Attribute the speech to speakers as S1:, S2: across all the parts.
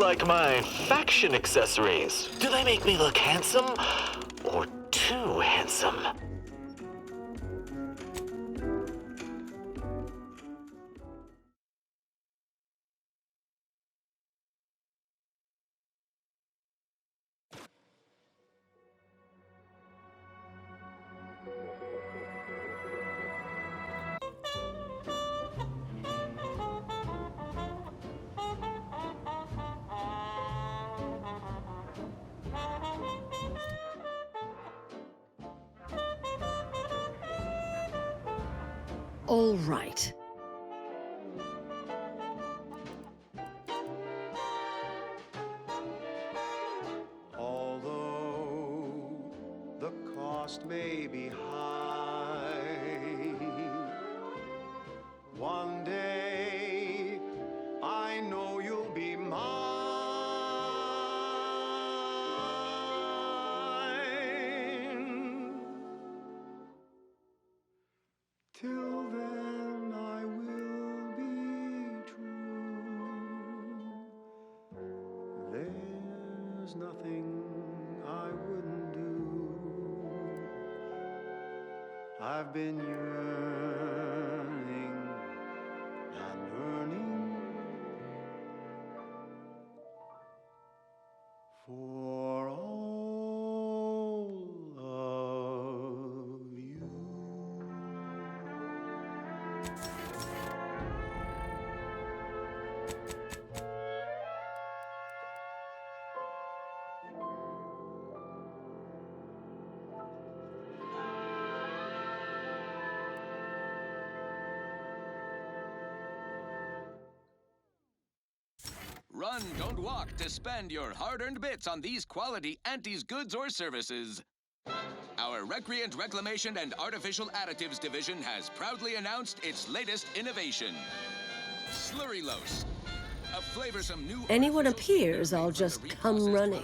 S1: like my faction accessories? Do they make me look handsome or too handsome?
S2: All right.
S3: Although the cost may be high, one day I know you'll be mine. Till then I will be true. There's nothing I wouldn't do. I've been yearning and yearning for all of you.
S4: Run, don't walk to spend your hard-earned bits on these quality Antes goods or services. Our Recreant Reclamation and Artificial Additives division has proudly announced its latest innovation. Slurry-Los. A flavorsome new...
S2: Anyone appears, I'll just come running.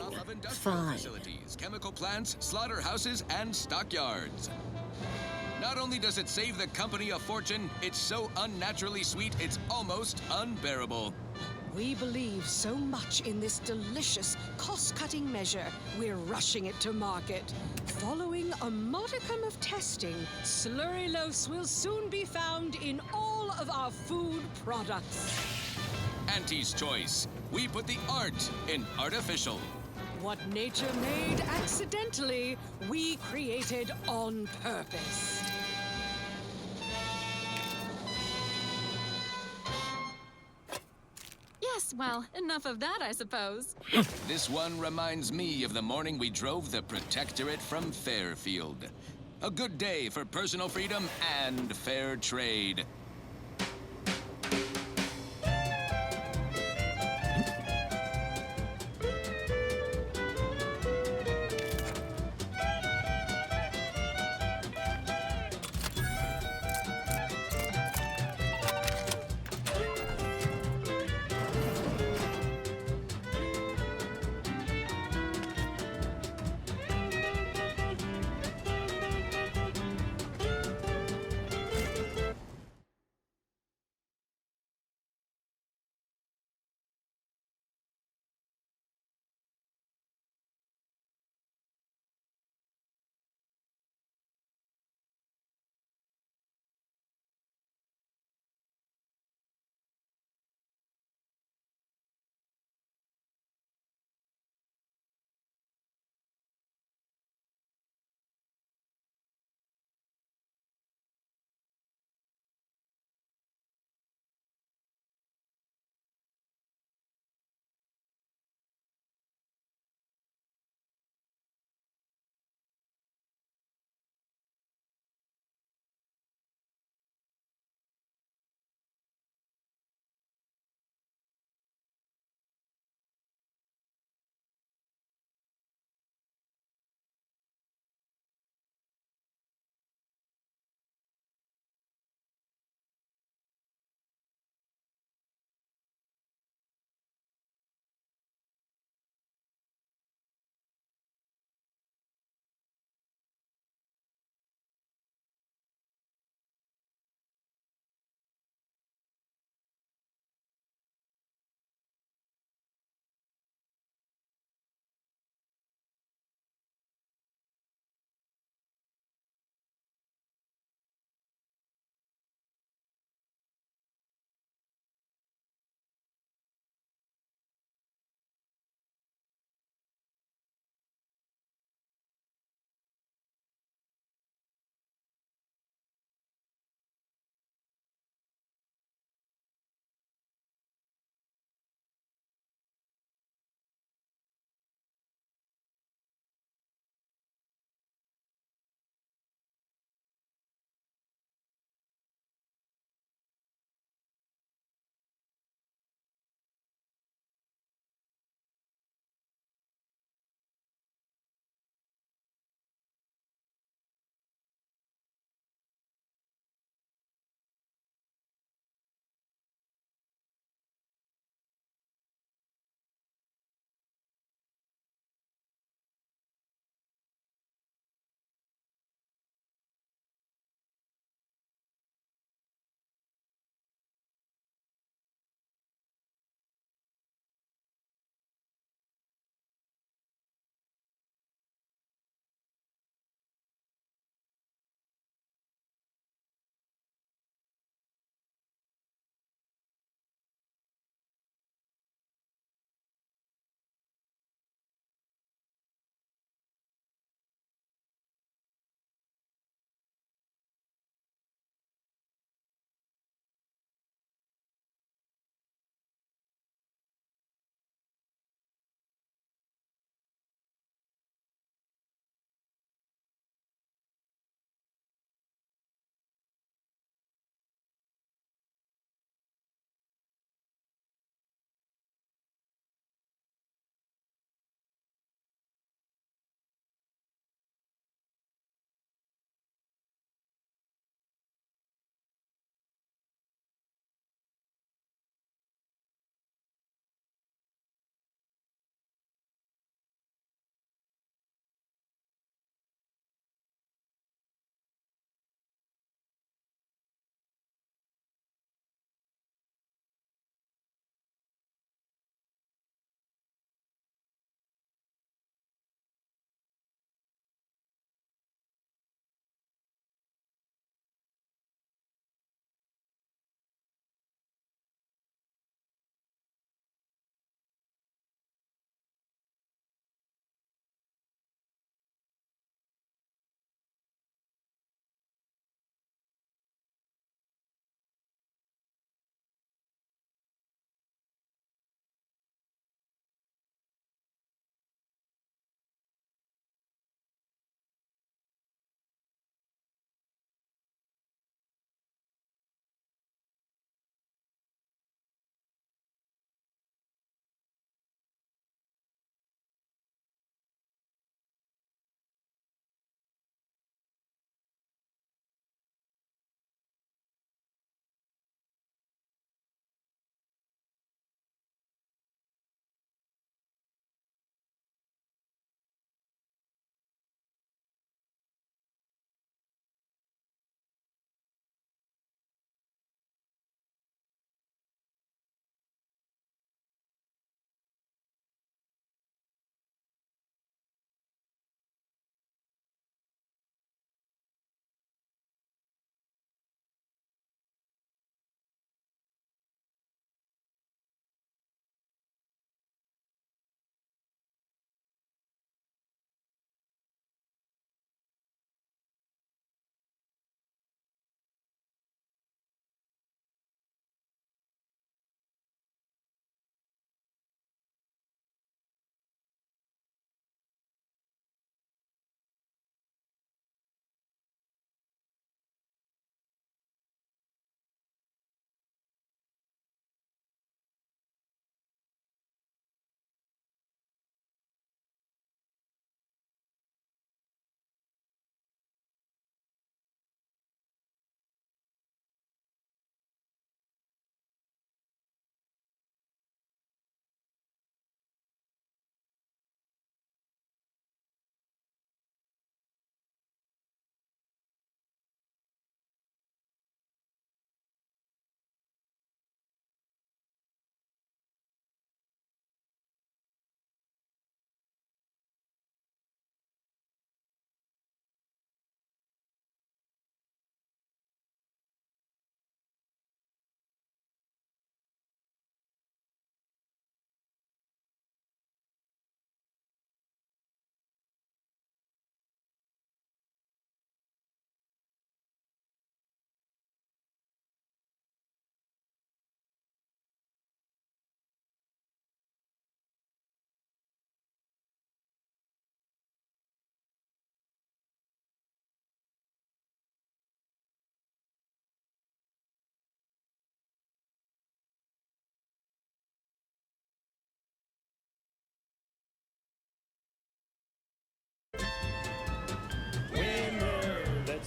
S2: Fine.
S4: Facilities, chemical plants, slaughterhouses, and stockyards. Not only does it save the company a fortune, it's so unnaturally sweet, it's almost unbearable.
S5: We believe so much in this delicious, cost-cutting measure, we're rushing it to market. Following a modicum of testing, Slurry-Los will soon be found in all of our food products.
S4: Antes Choice. We put the art in artificial.
S5: What nature made accidentally, we created on purpose.
S6: Yes, well, enough of that, I suppose.
S4: This one reminds me of the morning we drove the Protectorate from Fairfield. A good day for personal freedom and fair trade.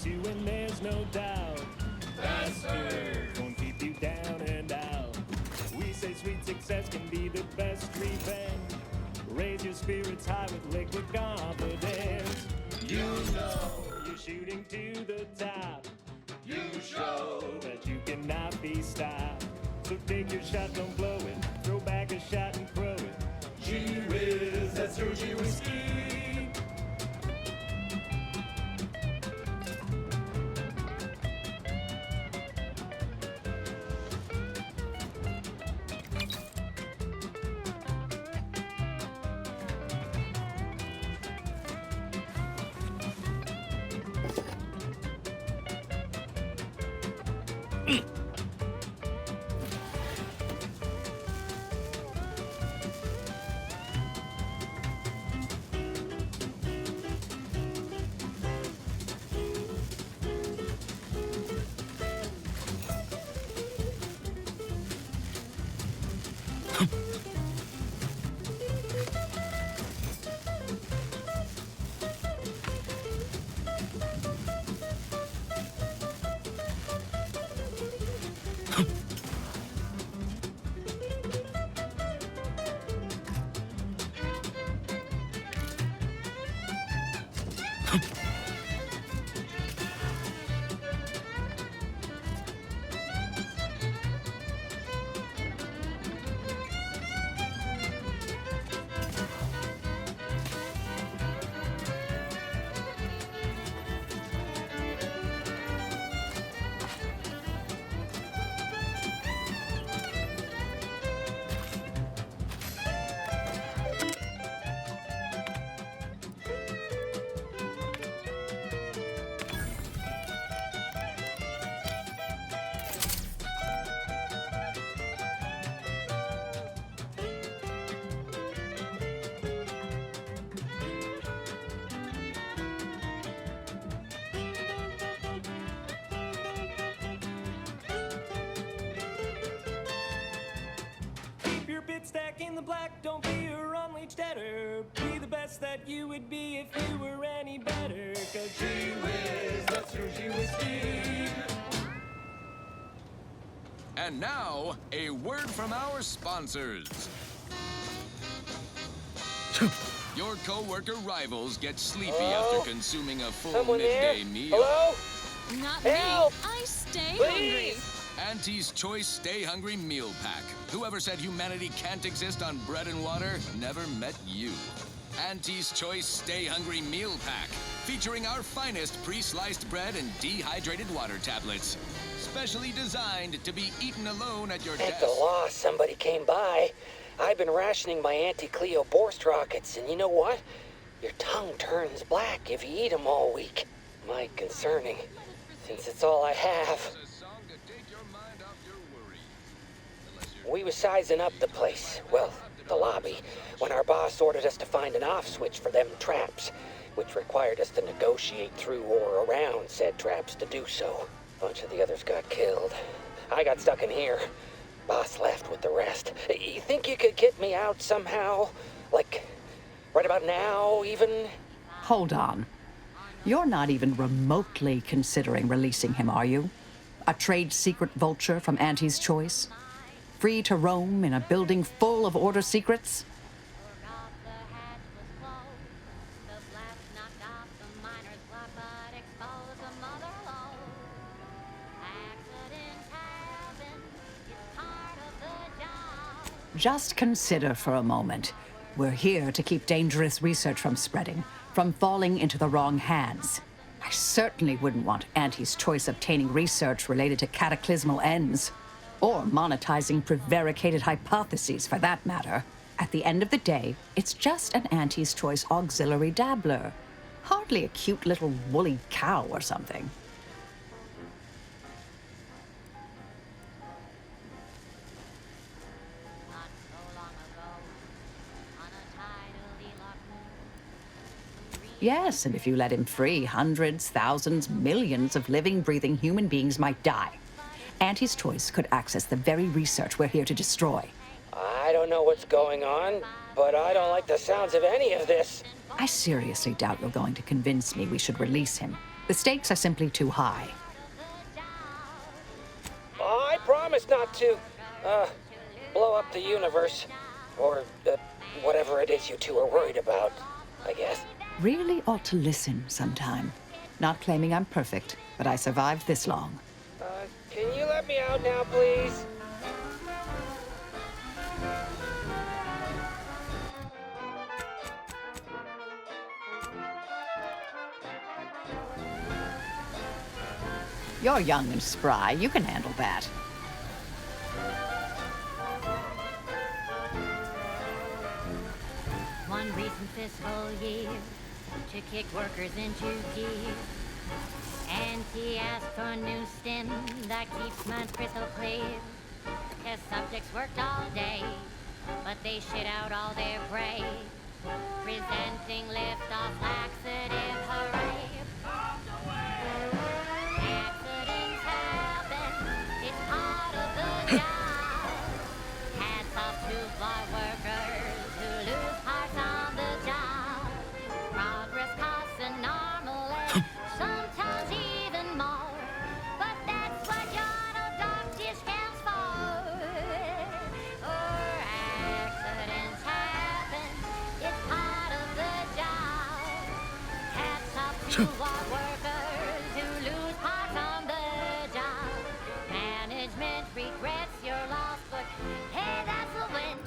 S7: makes you when there's no doubt. Faster! Won't keep you down and out. We say sweet success can be the best revenge. Raise your spirits high with liquid confidence. You know you're shooting to the top. You show that you cannot be stopped. So take your shot, don't blow it. Throw back a shot and throw it. Gee whiz, that's your G whiskey. Stack in the black, don't be a unleashed debtor. Be the best that you would be if you were any better. Cause gee whiz, that's your G whiskey.
S4: And now, a word from our sponsors. Your co-worker rivals get sleepy after consuming a full midday meal.
S6: Not me. I stay hungry.
S4: Auntie's Choice Stay Hungry Meal Pack. Whoever said humanity can't exist on bread and water never met you. Auntie's Choice Stay Hungry Meal Pack, featuring our finest pre-sliced bread and dehydrated water tablets. Specially designed to be eaten alone at your
S8: Thank
S4: desk.
S8: the law somebody came by. I've been rationing my Auntie-Cleo Borst rockets, and you know what? Your tongue turns black if you eat them all week. Might concerning, since it's all I have. We was sizing up the place, well, the lobby, when our boss ordered us to find an off switch for them traps, which required us to negotiate through or around said traps to do so. A bunch of the others got killed. I got stuck in here. Boss left with the rest. You think you could get me out somehow? Like, right about now, even?
S9: Hold on. You're not even remotely considering releasing him, are you? A trade secret vulture from Auntie's Choice? Free to roam in a building full of order secrets? Just consider for a moment. We're here to keep dangerous research from spreading, from falling into the wrong hands. I certainly wouldn't want Auntie's Choice obtaining research related to cataclysmal ends. Or monetizing prevaricated hypotheses, for that matter. At the end of the day, it's just an Auntie's Choice auxiliary dabbler. Hardly a cute little woolly cow or something. Yes, and if you let him free, hundreds, thousands, millions of living, breathing human beings might die. Auntie's Choice could access the very research we're here to destroy.
S8: I don't know what's going on, but I don't like the sounds of any of this.
S9: I seriously doubt you're going to convince me we should release him. The stakes are simply too high.
S8: I promise not to, blow up the universe. Or, whatever it is you two are worried about, I guess.
S9: Really ought to listen sometime. Not claiming I'm perfect, but I survived this long.
S8: Can you let me out now, please?
S9: You're young and spry. You can handle that.
S6: One recent fiscal year to kick workers into gear. And he asked for a new stem that keeps minds crystal clear. His subjects worked all day, but they shit out all their prey. Presenting lift-off laxative, hooray. Accidents happen, it's part of the job. Hats off to bar workers who lose parts on the job. Progress costs an arm and leg, sometimes even more. But that's what your doctor scans for. Or accidents happen, it's part of the job. Hats off to bar workers who lose parts on the job. Management regrets your loss, but hey, that's a win.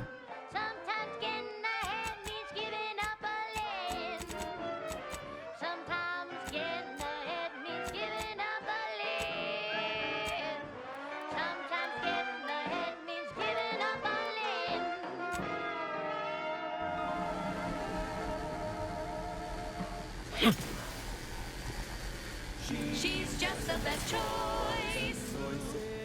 S6: Sometimes getting ahead means giving up a limb. Sometimes getting ahead means giving up a limb. Sometimes getting ahead means giving up a limb. She's just the best choice.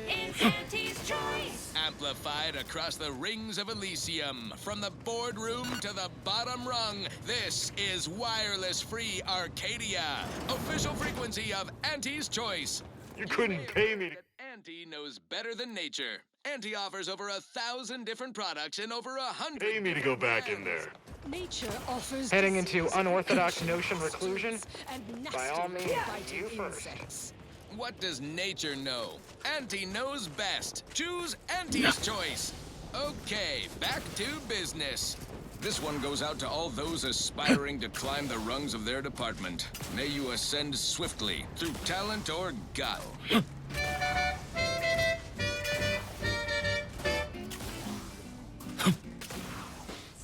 S6: It's Auntie's choice.
S4: Amplified across the rings of Elysium, from the boardroom to the bottom rung, this is wireless free Arcadia, official frequency of Auntie's Choice.
S1: You couldn't pay me to...
S4: Auntie knows better than nature. Auntie offers over 1,000 different products in over 100.
S1: Pay me to go back in there.
S5: Nature offers
S10: Heading into
S5: diseases,
S10: unorthodox notion
S5: pestilence,
S10: reclusion?
S5: and
S10: By all
S5: nasty
S10: means,
S5: biting
S10: you first.
S5: insects.
S4: What does nature know? Auntie knows best. Choose Auntie's Choice. Okay, back to business. This one goes out to all those aspiring to climb the rungs of their department. May you ascend swiftly through talent or guile.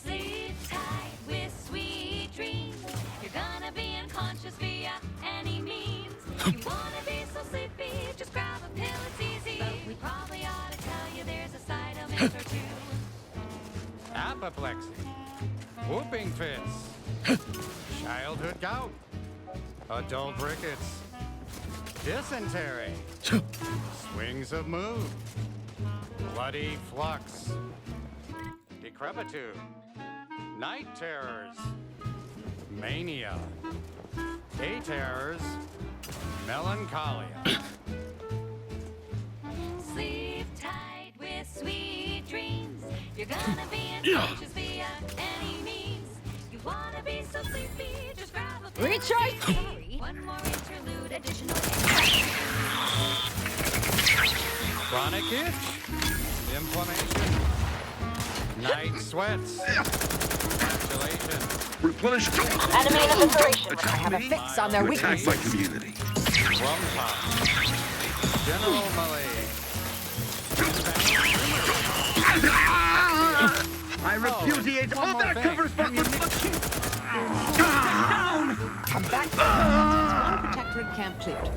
S6: Sleep tight with sweet dreams. You're gonna be unconscious via any means. You wanna be so sleepy, just grab a pill, it's easy. But we probably ought to tell you there's a side element or two.
S3: Apoplexy, whooping fits, childhood gout, adult rickets, dysentery, swings of mood, bloody flux, decrepitude, night terrors, mania, day terrors, melancholia.
S6: Sleep tight with sweet dreams. You're gonna be unconscious via any means. You wanna be so sleepy, just grab a pill.
S2: Recharge!
S6: Sorry. One more interlude, additional.
S3: Chronic itch, inflammation, night sweats, ejaculation,
S9: Enemy in infiltration. I have a fix on their weakness.
S3: community, rum pop, general malaise. I repudiate all that covers for
S9: Come back. One protectorate camp cleared.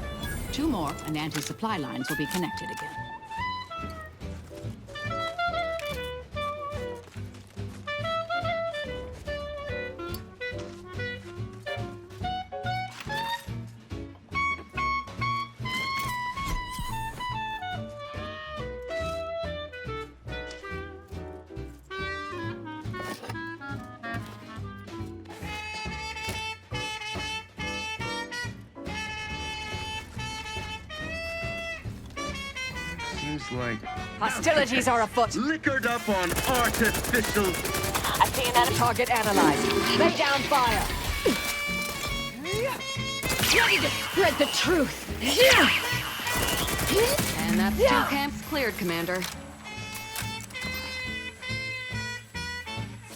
S9: 2 more, and anti-supply lines will be connected again.
S3: Seems like
S9: Hostilities are afoot.
S3: liquored up on artificial.
S9: I see an enemy target analyzed. Lay down fire.
S2: ready to spread the truth.
S10: And that's 2 camps cleared, Commander.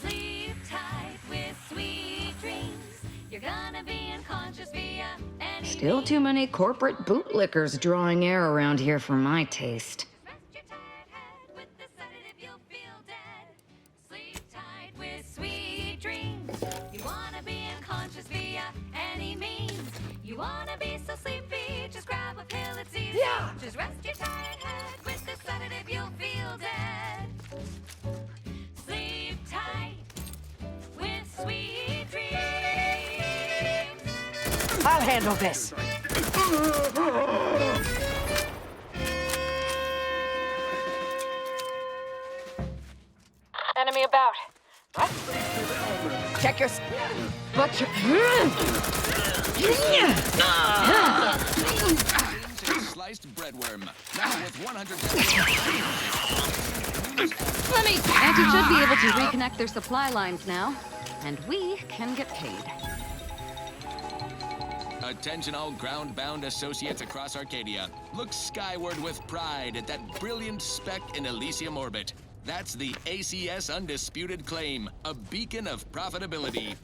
S6: Sleep tight with sweet dreams. You're gonna be unconscious via any
S10: Still too many corporate bootlickers drawing air around here for my taste.
S6: Rest your tired head with the sedative, you'll feel dead. Sleep tight with sweet dreams. You wanna be unconscious via any means. You wanna be so sleepy, just grab a pill, it's easy. Just rest your tired head with the sedative, you'll feel dead. Sleep tight with sweet dreams.
S9: I'll handle this.
S10: Enemy about.
S9: Check your... But your...
S4: Sliced breadworm. Now with 100.
S10: Auntie should be able to reconnect their supply lines now. And we can get paid.
S4: Attention all ground-bound associates across Arcadia. Look skyward with pride at that brilliant speck in Elysium orbit. That's the ACS Undisputed Claim, a beacon of profitability.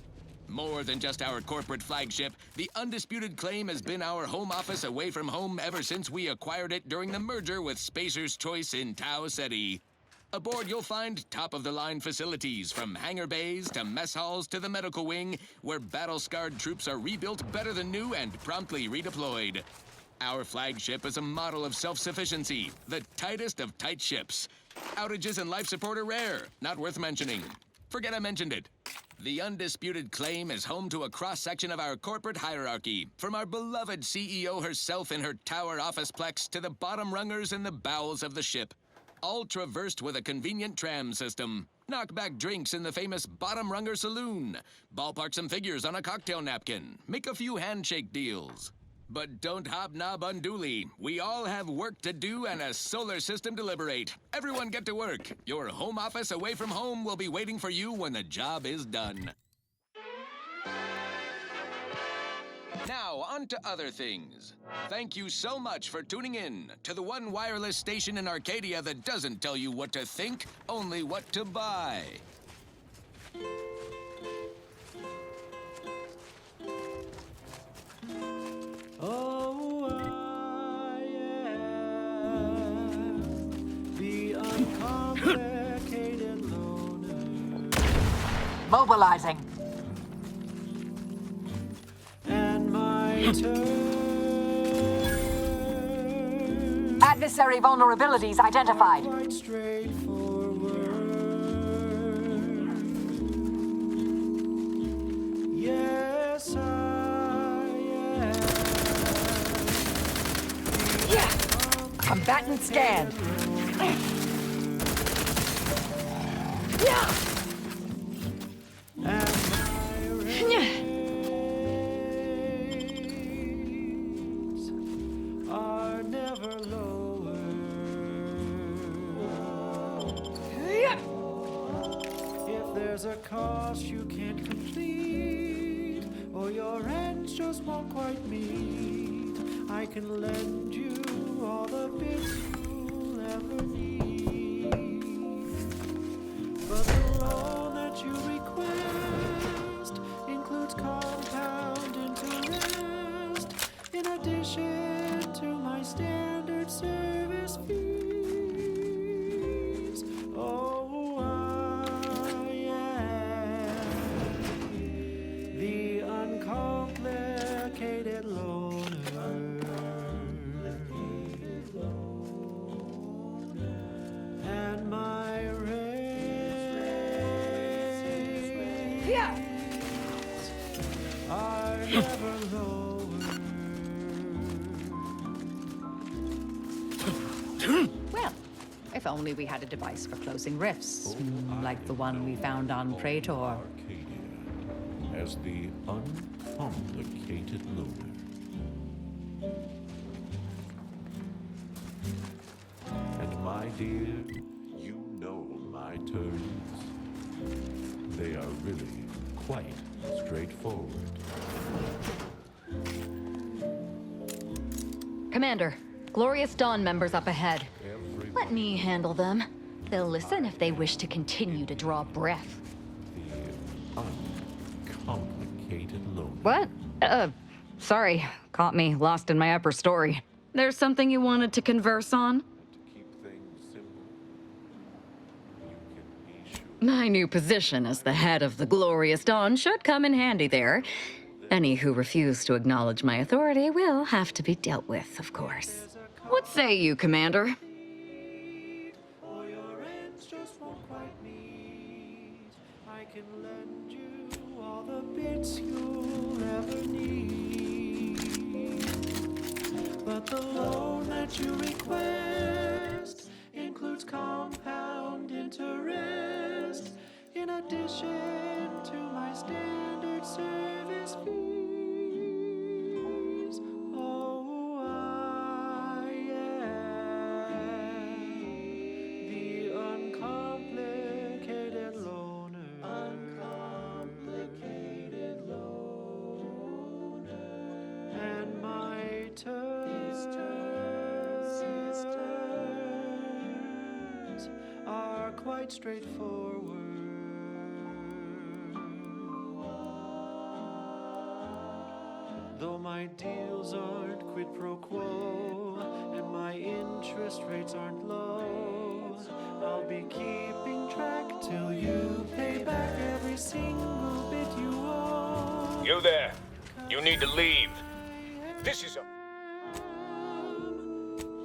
S4: More than just our corporate flagship, the Undisputed Claim has been our home office away from home ever since we acquired it during the merger with Spacer's Choice in Tau Ceti. Aboard, you'll find top-of-the-line facilities, from hangar bays to mess halls to the medical wing, where battle-scarred troops are rebuilt better than new and promptly redeployed. Our flagship is a model of self-sufficiency, the tightest of tight ships. Outages and life support are rare, not worth mentioning. Forget I mentioned it. The Undisputed Claim is home to a cross-section of our corporate hierarchy, from our beloved CEO herself in her tower officeplex to the bottom rungers in the bowels of the ship. All traversed with a convenient tram system. Knock back drinks in the famous Bottom Runger Saloon. Ballpark some figures on a cocktail napkin. Make a few handshake deals. But don't hobnob unduly. We all have work to do and a solar system to liberate. Everyone get to work. Your home office away from home will be waiting for you when the job is done. Now, on to other things. Thank you so much for tuning in to the one wireless station in Arcadia that doesn't tell you what to think, only what to buy.
S7: Oh, I am the uncomplicated loner.
S9: Mobilizing.
S7: And my turn.
S9: Adversary vulnerabilities identified.
S7: Quite straightforward. Yes, I am.
S9: Combatant scanned.
S7: And my rays are never lower. If there's a cost you can't complete, or your ends just won't quite meet, I can lend you all the bits you'll ever need. But the loan that you request includes compound interest, in addition to my standard service fees. Oh, I am the uncomplicated loner. And my rays are never lower.
S9: Well, if only we had a device for closing rifts, like the one we found on Praetor.
S11: Arcadia as the uncomplicated loner. And my dear, you know my turns. They are really quite straightforward.
S10: Commander, Glorious Dawn members up ahead. Let me handle them. They'll listen if they wish to continue to draw breath.
S11: The uncomplicated loner.
S10: What? Sorry. Caught me lost in my upper story. There's something you wanted to converse on?
S11: To keep things simple, you can be sure.
S10: My new position as the head of the Glorious Dawn should come in handy there. Any who refuse to acknowledge my authority will have to be dealt with, of course. What say you, Commander?
S7: Or your ends just won't quite meet. I can lend you all the bits you'll ever need. But the loan that you request includes compound interest in addition to my standard service fees. Oh, I am the uncomplicated loner. Uncomplicated loner. And my sisters are quite straightforward. Though my deals aren't quid pro quo and my interest rates aren't low, I'll be keeping track till you pay back every single bit you owe.
S12: You there. You need to leave. This is a...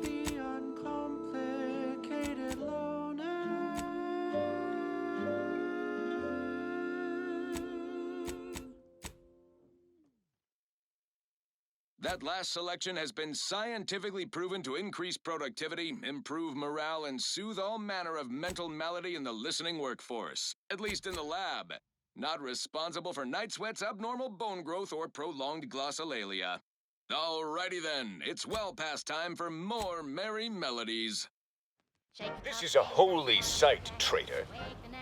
S7: The uncomplicated loner.
S4: That last selection has been scientifically proven to increase productivity, improve morale, and soothe all manner of mental malady in the listening workforce. At least in the lab. Not responsible for night sweats, abnormal bone growth, or prolonged glossolalia. Alrighty then, it's well past time for more merry melodies.
S12: This is a holy site, traitor.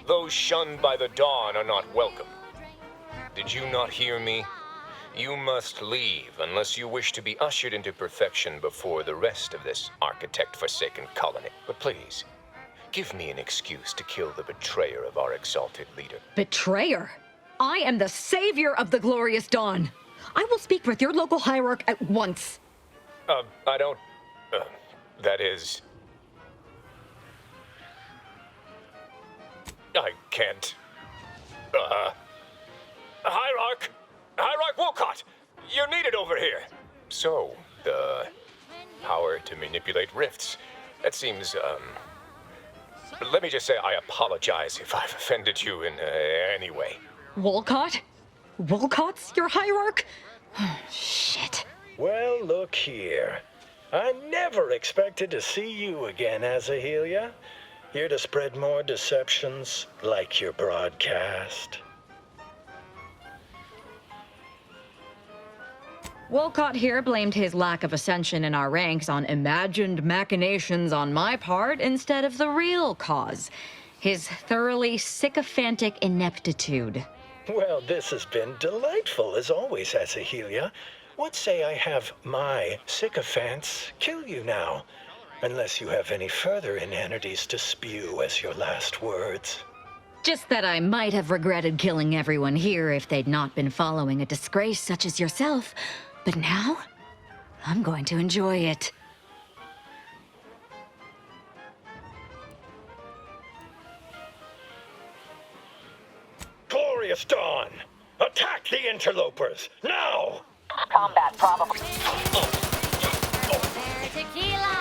S12: Those shunned by the dawn are not welcome. Did you not hear me? You must leave unless you wish to be ushered into perfection before the rest of this architect-forsaken colony. But please, give me an excuse to kill the betrayer of our exalted leader.
S10: Betrayer? I am the savior of the Glorious Dawn. I will speak with your local hierarch at once.
S12: I don't... that is... I can't... Hierarch! Hierarch Wolcott! You're needed over here! So, the power to manipulate rifts. That seems, let me just say I apologize if I've offended you in any way.
S10: Wolcott? Wolcott's your hierarch? Shit.
S13: Well, look here. I never expected to see you again, Azahelia. Here to spread more deceptions like your broadcast.
S10: Wolcott here blamed his lack of ascension in our ranks on imagined machinations on my part instead of the real cause. His thoroughly sycophantic ineptitude.
S13: Well, this has been delightful as always, Azahelia. What say I have my sycophants kill you now? Unless you have any further inanities to spew as your last words.
S10: Just that I might have regretted killing everyone here if they'd not been following a disgrace such as yourself. But now, I'm going to enjoy it.
S13: Glorious Dawn! Attack the interlopers, now!
S8: Combat probably.
S6: Tequila!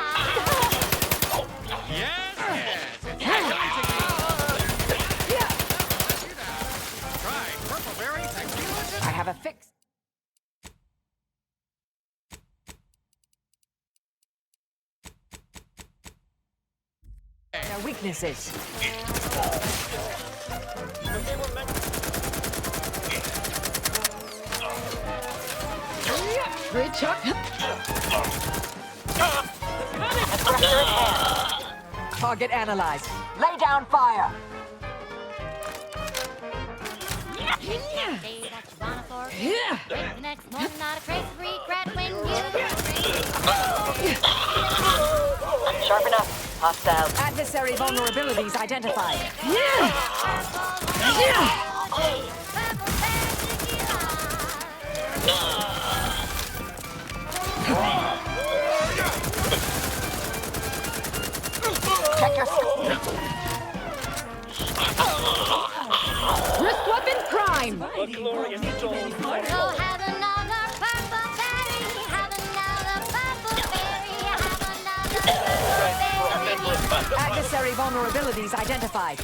S9: I have a fix. Their weaknesses.
S10: Great chuck.
S9: Target analyzed. Lay down fire.
S6: Say that you wanna for the next one, not a trace of regret when you
S9: Sharp enough. Hostile. Adversary vulnerabilities identified. Check your
S10: Wrist weapons prime!
S6: Go have another purple berry. Have another purple berry. Have another purple berry.
S9: adversary vulnerabilities identified.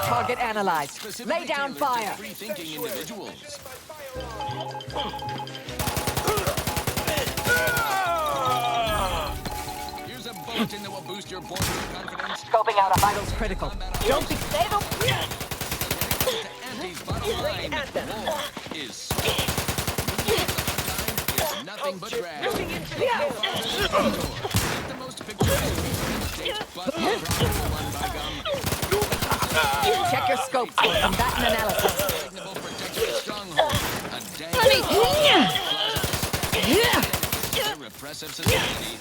S9: Target analyzed. Lay down fire.
S4: Free-thinking individuals. Here's a bulletin that will boost your boardroom confidence.
S9: Scoping out a vitals critical. Don't be stable.
S4: Andy's bottom line. War is nothing but drag. The most picturesque state, but the one by gum.
S9: Check your scopes for combatant analysis.
S4: Signable protectorate stronghold. A dank repressive society.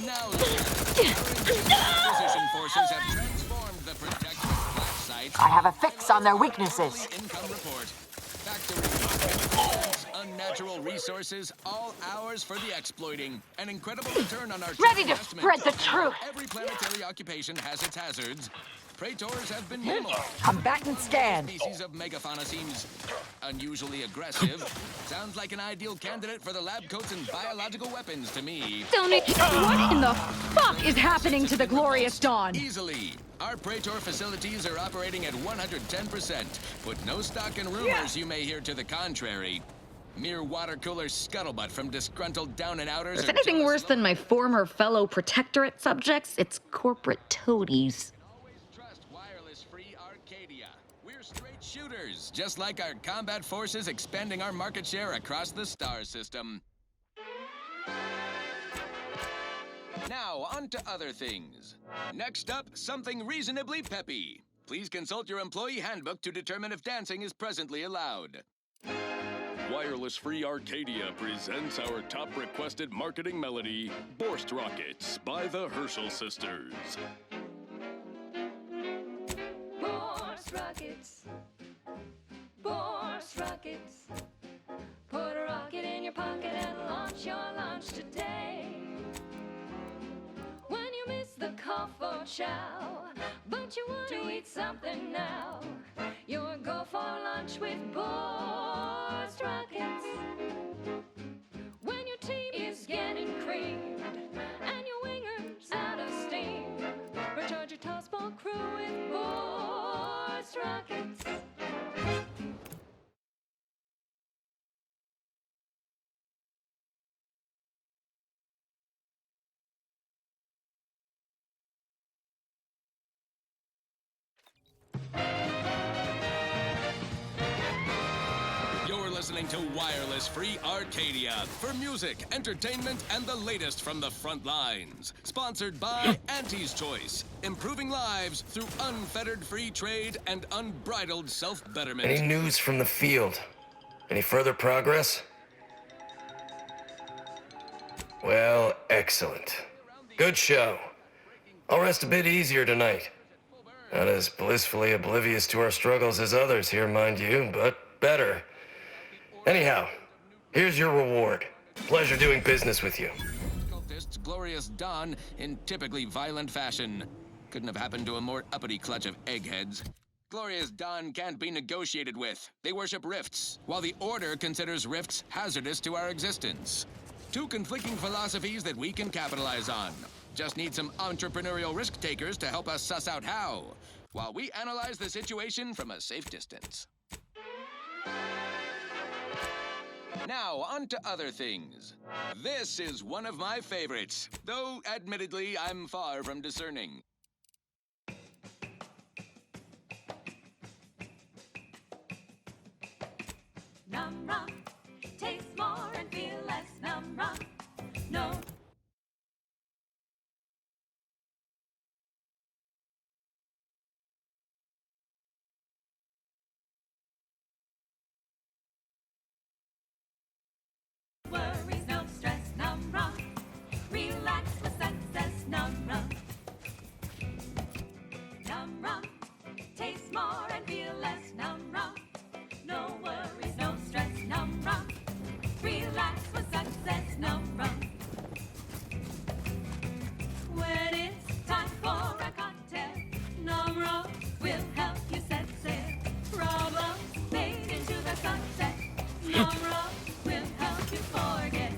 S4: Now, opposition forces have transformed the protectorate flat site.
S9: I have a fix on their weaknesses.
S4: Income report. Factory unnatural resources, all ours for the exploiting. An incredible return on our
S10: Ready to
S4: investment.
S10: spread the truth.
S4: Every planetary occupation has its hazards. Praetors have been minimal.
S9: Combatant scanned.
S4: Species of megafauna seems unusually aggressive. Sounds like an ideal candidate for the lab coats and biological weapons to me.
S10: What in the fuck is happening to the Glorious Dawn?
S4: Easily. Our Praetor facilities are operating at 110%. Put no stock in rumors you may hear to the contrary. Mere water cooler scuttlebutt from disgruntled down-and-outers.
S10: If there's anything worse than my former fellow protectorate subjects, it's corporate toadies.
S4: Always trust wireless-free Arcadia. We're straight shooters, just like our combat forces expanding our market share across the star system. Now, on to other things. Next up, something reasonably peppy. Please consult your employee handbook to determine if dancing is presently allowed.
S14: Wireless Free Arcadia presents our top requested marketing melody, Borst Rockets by the Herschel Sisters.
S15: Borst Rockets. Borst Rockets. Put a rocket in your pocket and launch your launch today. When you miss the cough or chow, but you want to eat something now, you'll go for lunch with Borst Rockets. When your team is getting creamed and your winger's out of steam, recharge your tossball crew with Borst Rockets.
S4: Listening to Wireless Free Arcadia for music, entertainment, and the latest from the front lines. Sponsored by Auntie's Choice, improving lives through unfettered free trade and unbridled self-betterment.
S16: Any news from the field? Any further progress? Well, excellent. Good show. I'll rest a bit easier tonight. Not as blissfully oblivious to our struggles as others here, mind you, but better. Anyhow, here's your reward. Pleasure doing business with you.
S4: Cultists Glorious Dawn in typically violent fashion. Couldn't have happened to a more uppity clutch of eggheads. Glorious Dawn can't be negotiated with. They worship rifts, while the Order considers rifts hazardous to our existence. Two conflicting philosophies that we can capitalize on. Just need some entrepreneurial risk takers to help us suss out how, while we analyze the situation from a safe distance. Now, on to other things. This is one of my favorites, though admittedly I'm far from discerning.
S15: Num rum, taste more and feel less. Num rum, no Num rum. Taste more and feel less. Num rum. No worries, no stress. Num rum. Relax with success. Num rum. When it's time for a cocktail, Num rum will help you set sail. Problems fade into the sunset. Num rum will help you forget.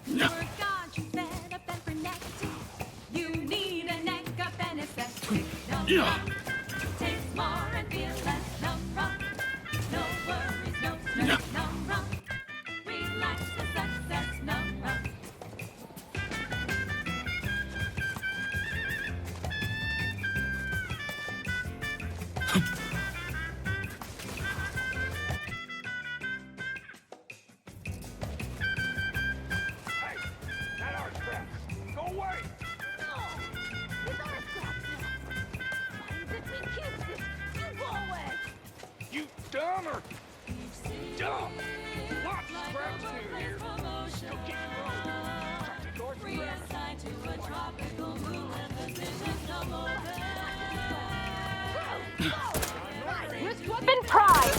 S15: You're gone, you fed up and frenetic. You need a neck up anesthetic. Num rum. Taste more and feel less. Num rum. No worries, no stress. Num rum. Relax with success. Num rum.
S3: That our scraps! Go away!
S15: No! It's our scraps now! That we keep this! You go away!
S3: You dumb or dumb? What scraps here? You'll get your own.
S15: Reassigned to a tropical moon and positions come over.
S10: Wrist weapon pride!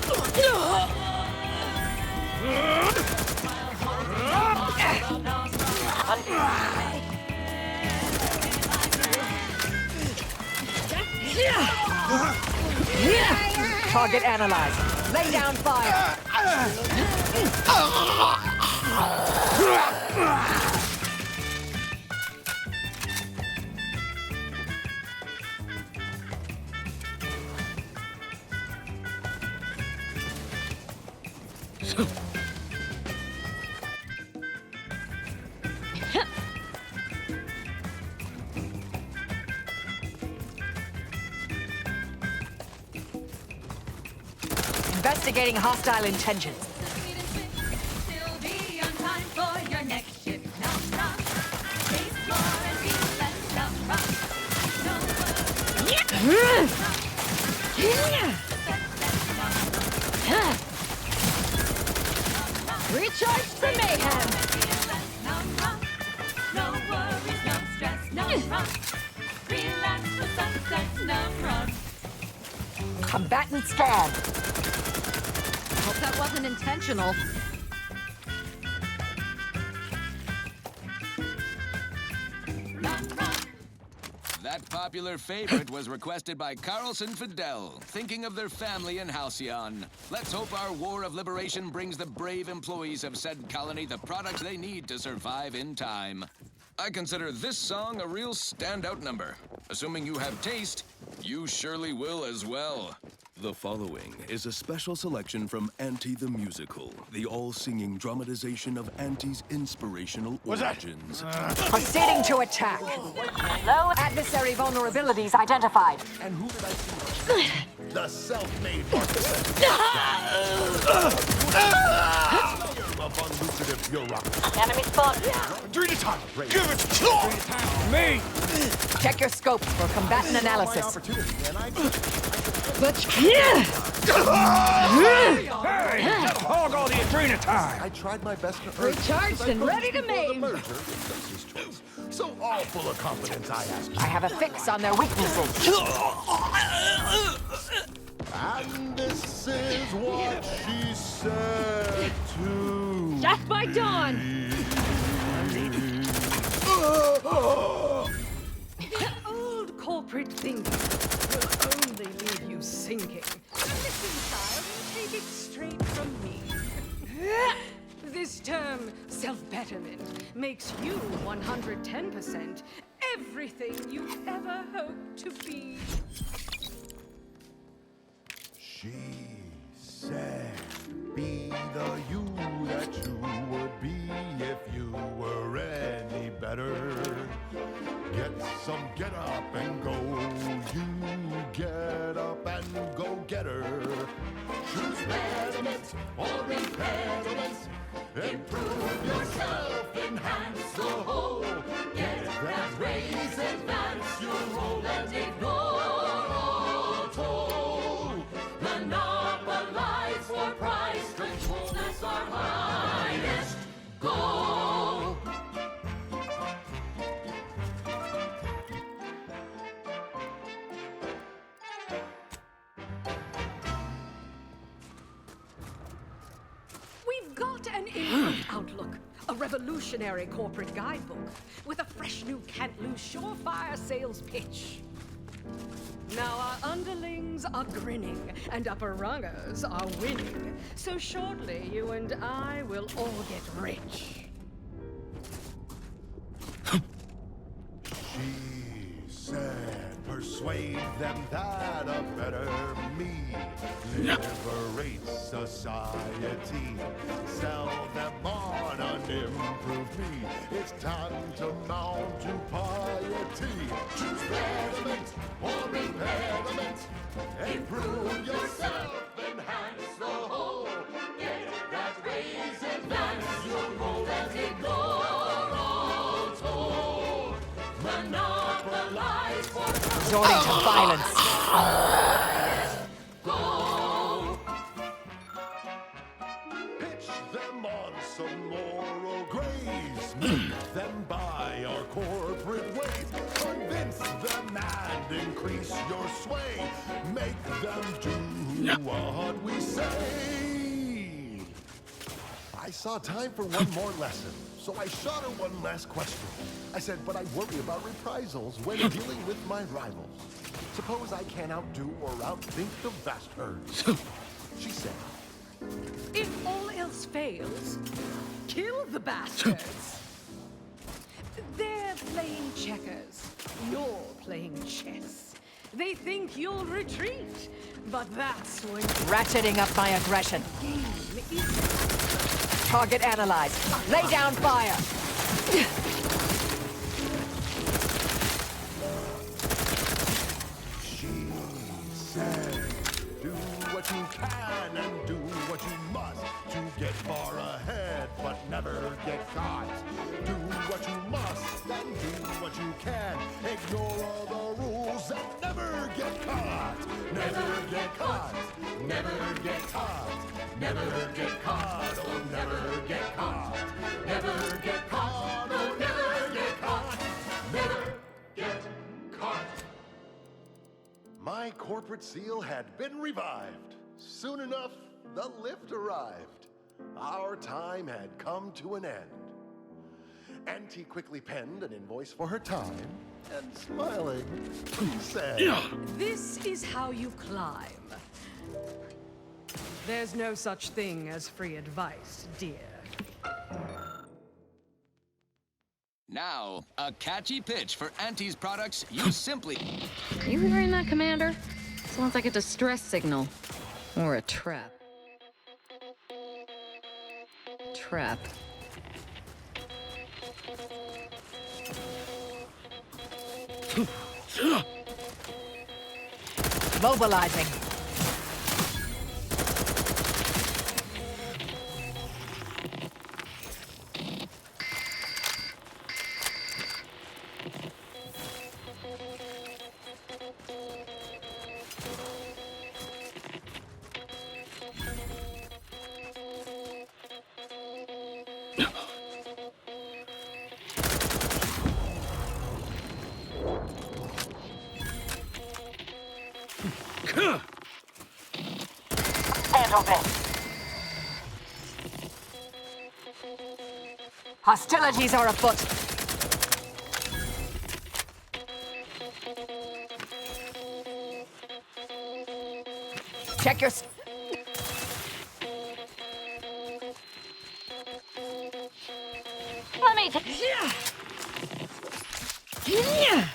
S9: Target analyzed. Lay down fire. Investigating hostile intentions.
S15: Still be on time for your next shift. Num rum. Taste more and feel less. Num rum. No worries.
S10: Recharge to mayhem!
S15: Num rum. No worries, no stress. Num rum. Relax with sunset. Num rum.
S9: Combatant scan.
S10: Hope that wasn't intentional.
S4: That popular favorite was requested by Carlson Fidel, thinking of their family in Halcyon. Let's hope our war of liberation brings the brave employees of said colony the products they need to survive in time. I consider this song a real standout number. Assuming you have taste, you surely will as well.
S14: The following is a special selection from Auntie the Musical, the all-singing dramatization of Auntie's inspirational origins.
S9: Proceeding to attack. Low adversary vulnerabilities identified.
S3: And who did I see? The self-made architect. You're a unlucrative bureaucracy.
S9: Enemy spot.
S3: Adrena time! Give it to me!
S9: Check your scope for combatant analysis.
S3: Let's Hey! Hog all the Adrena time! I tried my best to earn
S10: Recharged and ready to maim.
S3: So all full of confidence, I ask you.
S9: I have a fix on their weaknesses.
S3: And this is what she said to
S10: Death by dawn!
S5: Old corporate thinking will only leave you sinking. Listen, child, and take it straight from me. This term, self-betterment, makes you 110% everything you've ever hoped to be.
S3: She said, be the you that you would be if you were any better. Get some get up and go. You get up and go get her. Choose pediments or impediments. Improve yourself, enhance the whole. Get that raise, advance your role and ignore all toll. Monopolize for price control, that's our highest goal.
S5: revolutionary corporate guidebook with a fresh new can't-lose surefire sales pitch. Now our underlings are grinning and upper rungers are winning. So shortly, you and I will all get rich.
S3: She said, persuade them that a better me liberates society. Sell them on an improved me. It's time to mount to piety. Choose betterment or impediment. Improve yourself, enhance the whole. Get that raise, advance your goal and ignore all told. Monopolize for
S9: Resorting to violence.
S3: pitch them on some moral grace. Make them buy our corporate ways. Convince them and increase your sway. Make them do what we say. I saw time for one more lesson, so I shot her one last question. I said, but I worry about reprisals when dealing with my rivals. Suppose I can't outdo or outthink the vast herds. She said,
S5: If all else fails, kill the bastards. They're playing checkers. You're playing chess. They think you'll retreat, but that's when
S9: Ratcheting up my aggression.
S5: game is
S9: Target analyzed. Lay down fire.
S3: she said, do what you can and do what you must to get far ahead, but never get caught. Do what you must and do what you can. Ignore all the rules and never get caught. Never get caught. Never get caught. Never get caught. Oh, never get caught. Never get caught. Oh, never get caught. Never get caught. My corporate seal had been revived. Soon enough, the lift arrived. Our time had come to an end. Auntie quickly penned an invoice for her time, and smiling, she said,
S5: This is how you climb. There's no such thing as free advice, dear.
S4: Now, a catchy pitch for Auntie's products you simply...
S10: You hearing that, Commander? Sounds like a distress signal. Or a trap. Trap.
S9: Mobilizing. Handle this. Hostilities are afoot. Check your...
S6: Let me
S9: Yeah.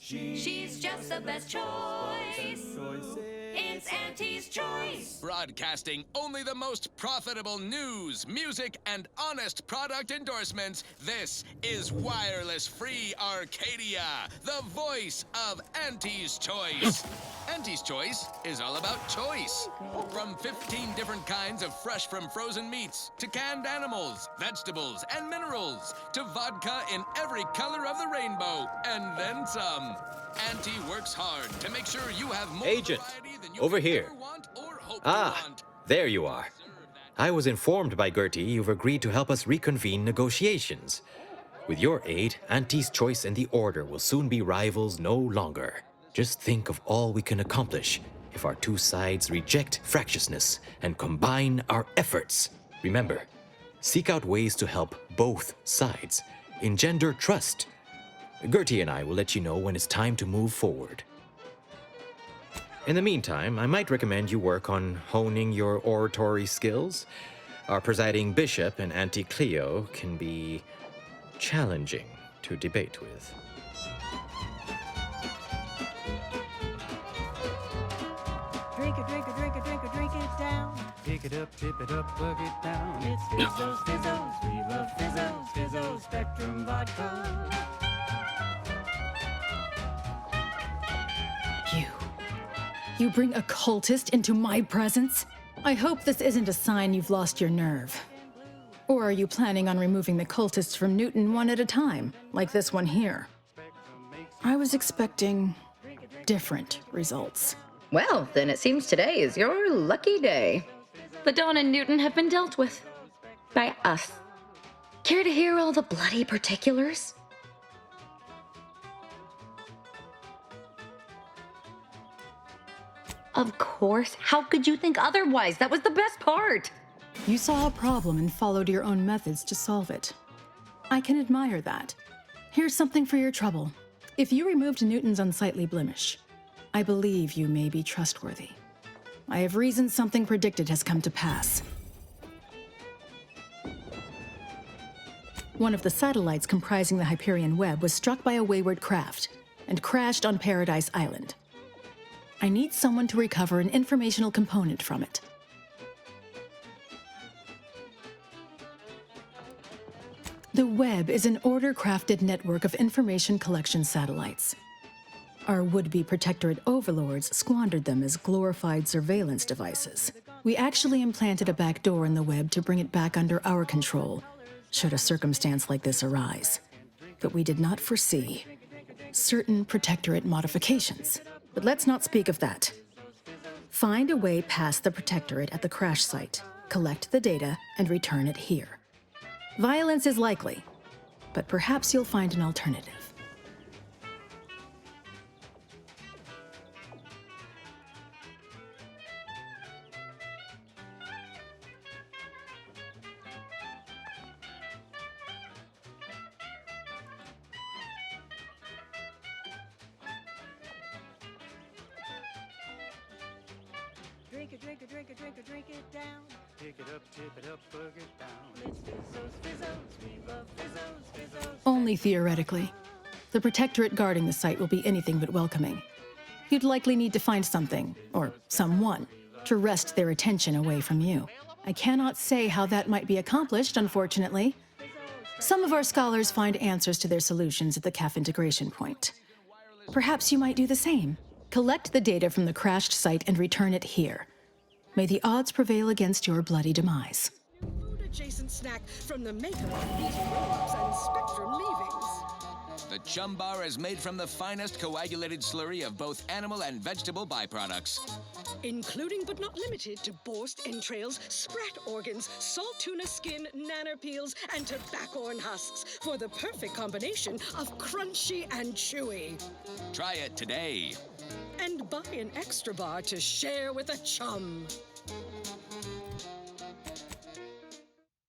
S15: She's just the best choice. It's Auntie's Choice.
S4: Broadcasting only the most profitable news, music, and honest product endorsements, this is Wireless Free Arcadia, the voice of Auntie's Choice. Auntie's Choice is all about choice. From 15 different kinds of fresh from frozen meats, to canned animals, vegetables, and minerals, to vodka in every color of the rainbow, and then some. Auntie works hard to make sure you have more
S17: Agent,
S4: variety than you
S17: over
S4: could
S17: here.
S4: ever want or hope to
S17: Ah,
S4: want.
S17: there you are. I was informed by Gertie you've agreed to help us reconvene negotiations. With your aid, Auntie's Choice and the Order will soon be rivals no longer. Just think of all we can accomplish if our two sides reject fractiousness and combine our efforts. Remember, seek out ways to help both sides. Engender trust. Gertie and I will let you know when it's time to move forward. In the meantime, I might recommend you work on honing your oratory skills. Our presiding bishop and Auntie Cleo can be challenging to debate with.
S15: Drink it, drink it, drink it, drink it, drink it down.
S7: Pick it up, tip it up, plug it down.
S15: It's Fizzos, Fizzos. We love Fizzos, Fizzos Spectrum Vodka.
S18: You bring a cultist into my presence? I hope this isn't a sign you've lost your nerve. Or are you planning on removing the cultists from Newton one at a time, like this one here? I was expecting different results.
S10: Well, then it seems today is your lucky day. The Dawn and Newton have been dealt with. By us. Care to hear all the bloody particulars? Of course. How could you think otherwise? That was the best part.
S18: You saw a problem and followed your own methods to solve it. I can admire that. Here's something for your trouble. If you removed Newton's unsightly blemish, I believe you may be trustworthy. I have reason something predicted has come to pass. One of the satellites comprising the Hyperion web was struck by a wayward craft and crashed on Paradise Island. I need someone to recover an informational component from it. The web is an order-crafted network of information collection satellites. Our would-be protectorate overlords squandered them as glorified surveillance devices. We actually implanted a back door in the web to bring it back under our control, should a circumstance like this arise. But we did not foresee certain protectorate modifications. But let's not speak of that. Find a way past the protectorate at the crash site, collect the data, and return it here. Violence is likely, but perhaps you'll find an alternative.
S19: Drink it, drink it, drink it, drink it, drink it down.
S7: Pick it up, tip it up, bug it down.
S19: It's Fizzos, Fizzos, we love Fizzos, Fizzos.
S18: Only theoretically. The Protectorate guarding the site will be anything but welcoming. You'd likely need to find something, or someone, to wrest their attention away from you. I cannot say how that might be accomplished, unfortunately. Some of our scholars find answers to their solutions at the CAF integration point. Perhaps you might do the same. Collect the data from the crashed site and return it here. May the odds prevail against your bloody demise.
S5: Food-adjacent snack from the maker of these roll-ups and Spectrum leavings.
S4: The Chum Bar is made from the finest coagulated slurry of both animal and vegetable byproducts.
S5: Including but not limited to borscht entrails, sprat organs, salt tuna skin, nanner peels, and tobaccorn husks for the perfect combination of crunchy and chewy.
S4: Try it today.
S5: And buy an extra bar to share with a chum.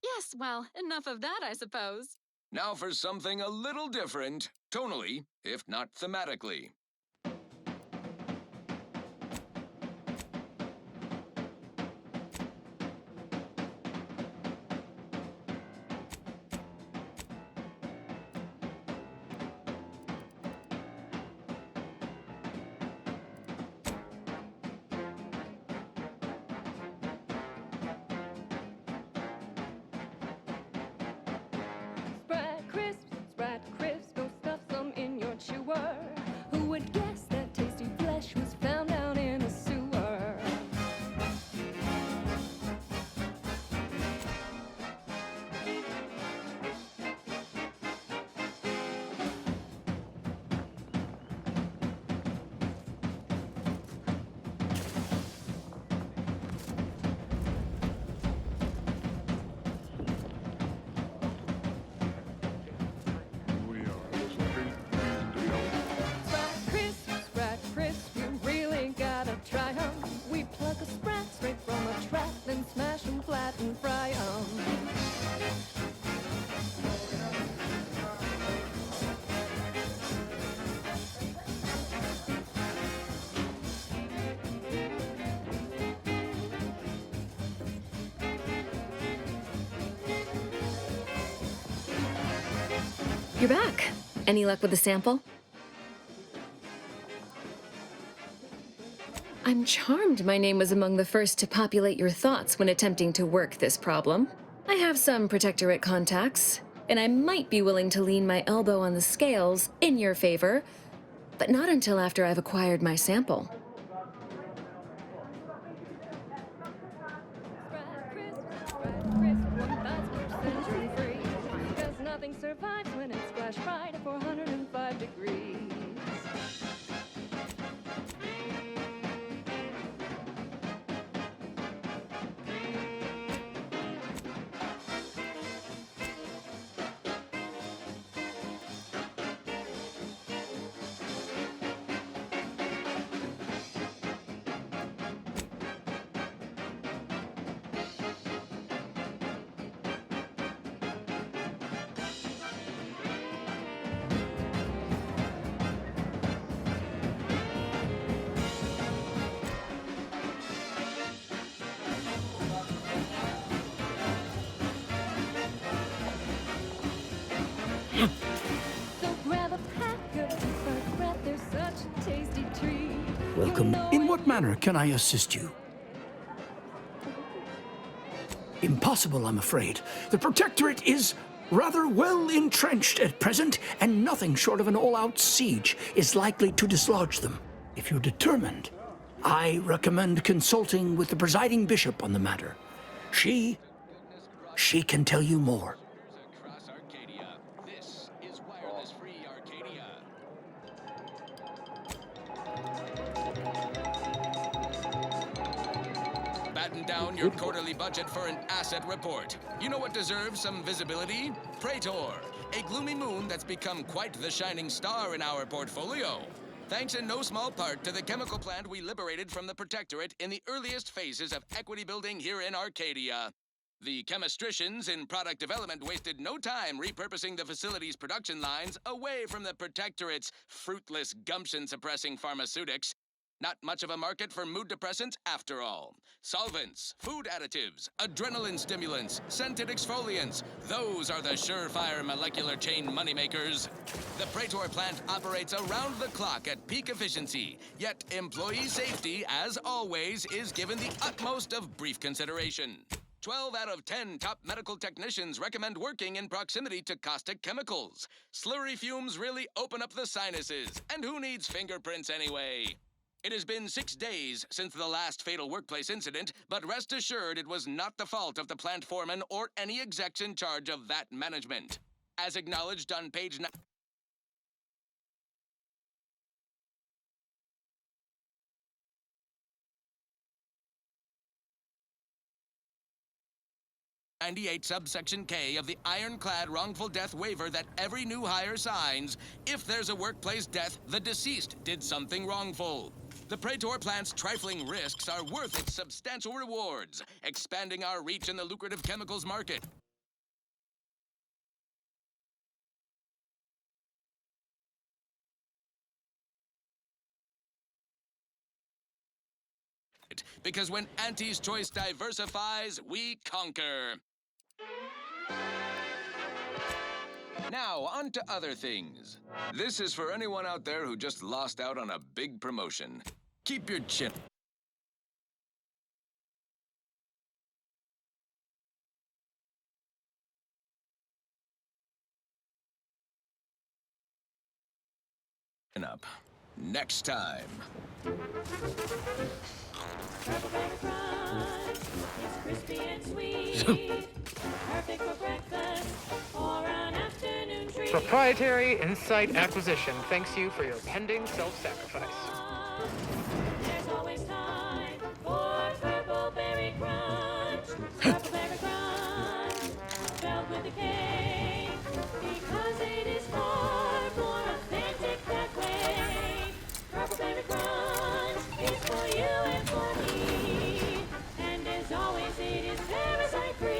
S20: Yes, well, enough of that, I suppose.
S4: Now for something a little different, tonally, if not thematically.
S15: Sprat crisp, go stuff some in your chewer. Who would guess that tasty flesh was found down in a sewer? Sprat crisp, you really gotta try 'em. We pluck a sprat straight from a trap, then smash 'em flat and fry 'em.
S20: You're back. Any luck with the sample? I'm charmed my name was among the first to populate your thoughts when attempting to work this problem. I have some Protectorate contacts, and I might be willing to lean my elbow on the scales in your favor, but not until after I've acquired my sample.
S15: Free. 'Cause nothing survives when it's flash bright at 405 degrees. So grab a pack of deep breath, they're such a tasty treat.
S21: Welcome. In what manner can I assist you? Impossible, I'm afraid. The Protectorate is rather well entrenched at present, and nothing short of an all-out siege is likely to dislodge them. If you're determined, I recommend consulting with the presiding bishop on the matter. She can tell you more.
S4: Across Arcadia, this is wireless-free Arcadia. Batten down your quarterly budget for an asset report. You know what deserves some visibility? Praetor, a gloomy moon that's become quite the shining star in our portfolio. Thanks in no small part to the chemical plant we liberated from the Protectorate in the earliest phases of equity building here in Arcadia. The chemistricians in product development wasted no time repurposing the facility's production lines away from the Protectorate's fruitless gumption-suppressing pharmaceutics Not much of a market for mood depressants after all. Solvents, food additives, adrenaline stimulants, scented exfoliants. Those are the surefire molecular chain moneymakers. The Praetor plant operates around the clock at peak efficiency, yet employee safety, as always, is given the utmost of brief consideration. 12 out of 10 top medical technicians recommend working in proximity to caustic chemicals. Slurry fumes really open up the sinuses, and who needs fingerprints anyway? It has been 6 days since the last fatal workplace incident, but rest assured it was not the fault of the plant foreman or any execs in charge of that management. As acknowledged on page 98 subsection K of the ironclad wrongful death waiver that every new hire signs, if there's a workplace death, the deceased did something wrongful. The Praetor plant's trifling risks are worth its substantial rewards, expanding our reach in the lucrative chemicals market. Because when Auntie's Choice diversifies, we conquer. Now, on to other things. This is for anyone out there who just lost out on a big promotion. Keep your chin up. Next time.
S15: Purple berry crunch, it's crispy and sweet. Perfect for breakfast or an afternoon treat.
S1: Proprietary Insight Acquisition thanks you for your pending self-sacrifice.
S15: There's always time for purple berry crunch. Purple berry crunch, spelled with a K, because it is far more authentic that way. Purple berry crunch is for you and for me, and as always it is parasite free.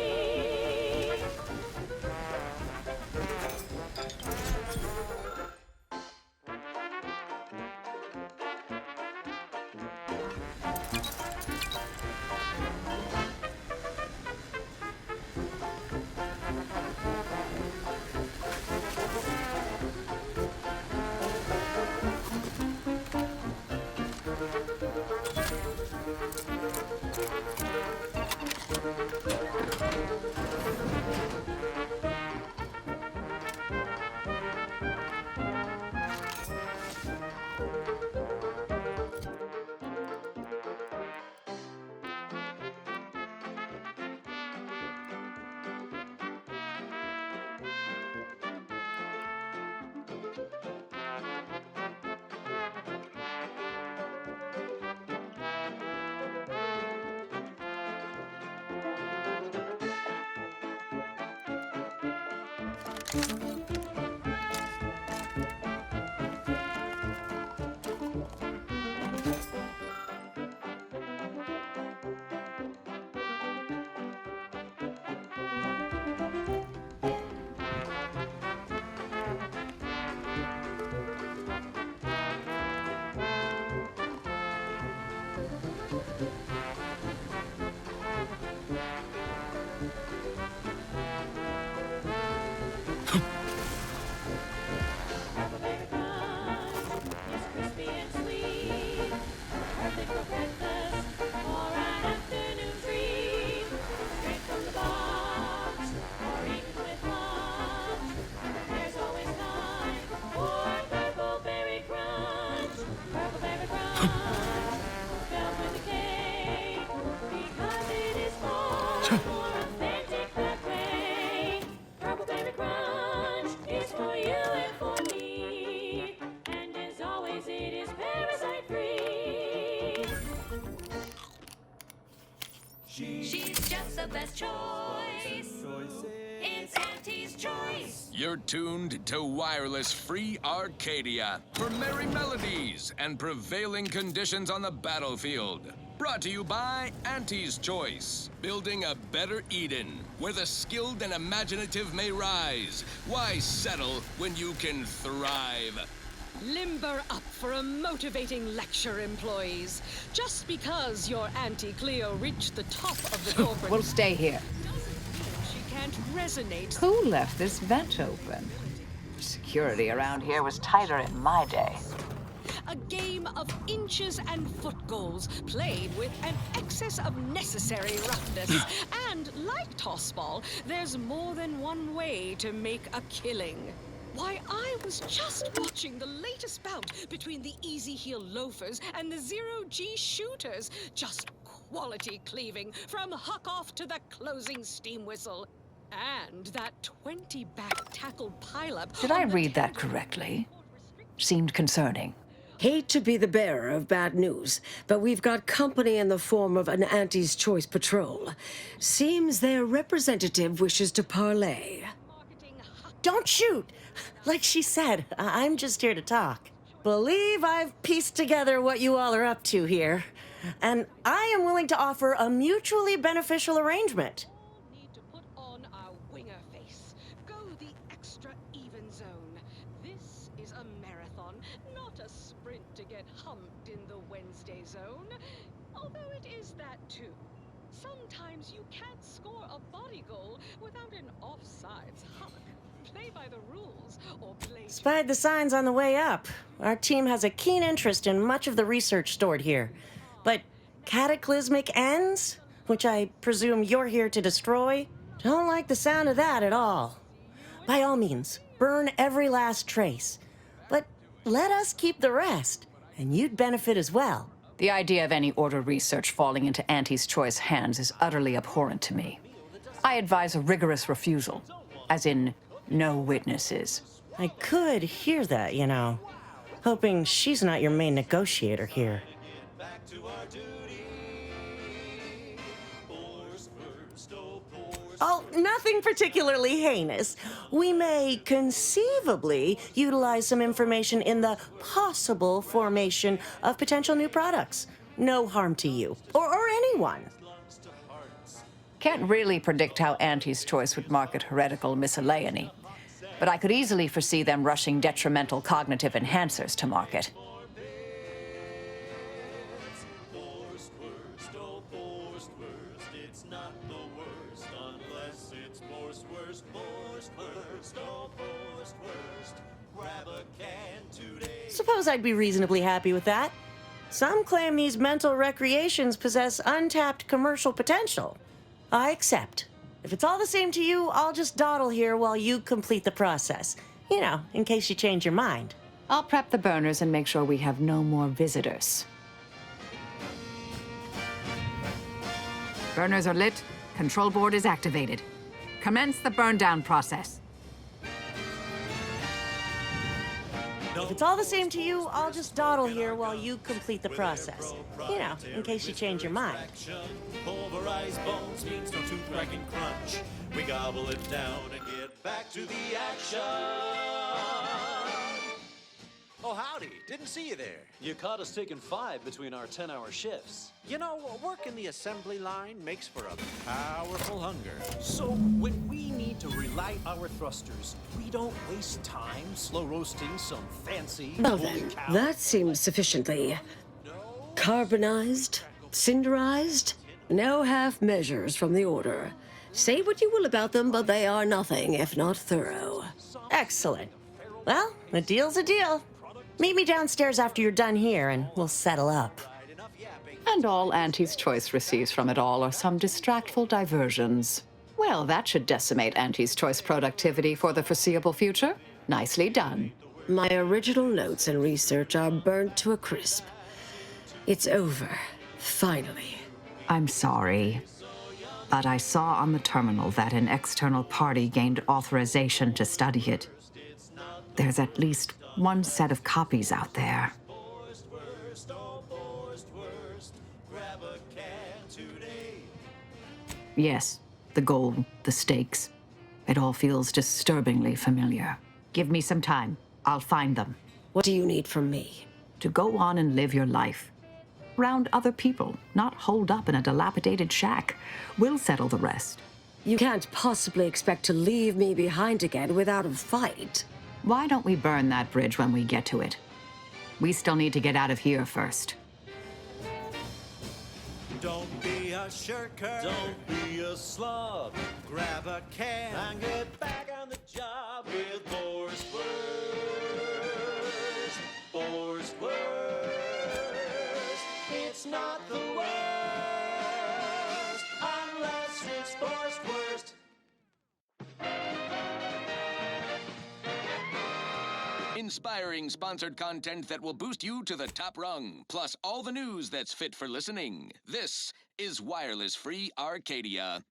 S15: She's just the best choice. It's Auntie's Choice.
S4: You're tuned to Wireless Free Arcadia for merry melodies and prevailing conditions on the battlefield. Brought to you by Auntie's Choice, building a better Eden, where the skilled and imaginative may rise. Why settle when you can thrive?
S5: Limber up for a motivating lecture, employees. Just because your Auntie Cleo reached the top of the corporate...
S9: We'll stay here.
S5: She can't resonate.
S9: Who left this vent open? Security around here was tighter in my day.
S5: A game of inches and foot goals, played with an excess of necessary roughness. And like tossball, there's more than one way to make a killing. Why, I was just watching the latest bout between the Easy Heel Loafers and the Zero-G Shooters. Just quality cleaving from huck-off to the closing steam whistle. And that 20-back tackle pileup...
S9: Did I read that correctly? Seemed concerning.
S2: Hate to be the bearer of bad news, but we've got company in the form of an Auntie's Choice patrol. Seems their representative wishes to parley.
S22: Don't shoot! Like she said, I'm just here to talk. Believe I've pieced together what you all are up to here. And I am willing to offer a mutually beneficial arrangement.
S5: Need to put on our winger face. Go the extra even zone. This is a marathon, not a sprint to get humped in the Wednesday zone. Although it is that too. Sometimes you can't score a body goal without an offsides hug. Play by the rules or play...
S22: Spied the signs on the way up. Our team has a keen interest in much of the research stored here. But cataclysmic ends, which I presume you're here to destroy, don't like the sound of that at all. By all means, burn every last trace. But let us keep the rest, and you'd benefit as well.
S9: The idea of any Order research falling into Auntie's Choice hands is utterly abhorrent to me. I advise a rigorous refusal, as in no witnesses.
S22: I could hear that, you know. Hoping she's not your main negotiator here. Oh, nothing particularly heinous. We may conceivably utilize some information in the possible formation of potential new products. No harm to you, or anyone.
S9: Can't really predict how Auntie's Choice would market heretical miscellany, but I could easily foresee them rushing detrimental cognitive enhancers to market.
S22: Suppose I'd be reasonably happy with that. Some claim these mental recreations possess untapped commercial potential. I accept. If it's all the same to you, I'll just dawdle here while you complete the process. You know, in case you change your mind.
S9: I'll prep the burners and make sure we have no more visitors. Burners are lit. Control board is activated. Commence the burn down process.
S22: If it's all the same to you, I'll just dawdle here while you complete the process. You know, in case you change your mind.
S23: Pulverized bones means no tooth-cracking crunch. We gobble it down and get back to the action.
S24: Oh, howdy. Didn't see you there. You caught us taking 5 between our 10-hour shifts.
S23: You know, work in the assembly line makes for a powerful hunger.
S24: So, when we need to relight our thrusters, we don't waste time slow roasting some fancy...
S2: Well then, that seems sufficiently... carbonized, cinderized, no half measures from the Order. Say what you will about them, but they are nothing if not thorough.
S22: Excellent. Well, a deal's a deal. Meet me downstairs after you're done here, and we'll settle up.
S9: And all Auntie's Choice receives from it all are some distractful diversions. Well, that should decimate Auntie's Choice productivity for the foreseeable future. Nicely done.
S2: My original notes and research are burnt to a crisp. It's over. Finally.
S9: I'm sorry, but I saw on the terminal that an external party gained authorization to study it. There's at least one set of copies out there. Yes, the goal, the stakes. It all feels disturbingly familiar. Give me some time. I'll find them.
S2: What do you need from me?
S9: To go on and live your life. Round other people, not holed up in a dilapidated shack. We'll settle the rest.
S2: You can't possibly expect to leave me behind again without a fight.
S9: Why don't we burn that bridge when we get to it? We still need to get out of here first.
S23: Don't be a shirker. Don't be a slob. Grab a can and get back on the job with Boar's Worst. Boar's Worst. It's not the worst unless it's Boar's Worst.
S4: Inspiring sponsored content that will boost you to the top rung, plus all the news that's fit for listening. This is Wireless Free Arcadia.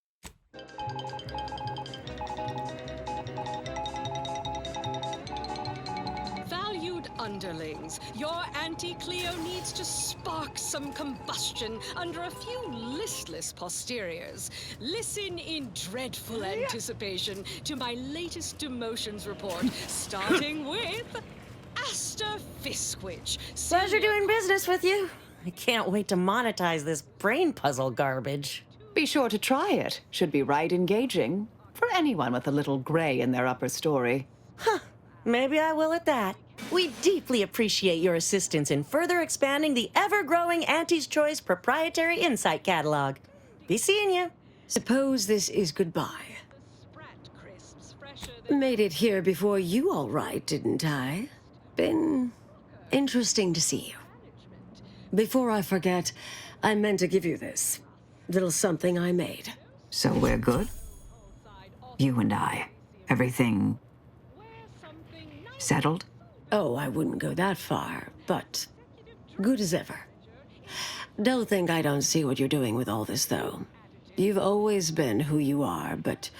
S5: Valued underlings, your Auntie Cleo needs to spark some combustion under a few listless posteriors. Listen in dreadful anticipation to my latest demotions report, starting with Asta Fiskwich.
S22: Pleasure doing business with you. I can't wait to monetize this brain puzzle garbage.
S9: Be sure to try it. Should be right engaging for anyone with a little gray in their upper story.
S22: Maybe I will at that. We deeply appreciate your assistance in further expanding the ever-growing Auntie's Choice proprietary insight catalog. Be seeing you.
S2: Suppose this is goodbye. Made it here before you, all right, didn't I? Been interesting to see you. Before I forget, I meant to give you this little something I made.
S9: So we're good? You and I. Everything settled?
S2: Oh, I wouldn't go that far, but good as ever. Don't think I don't see what you're doing with all this, though. You've always been who you are, but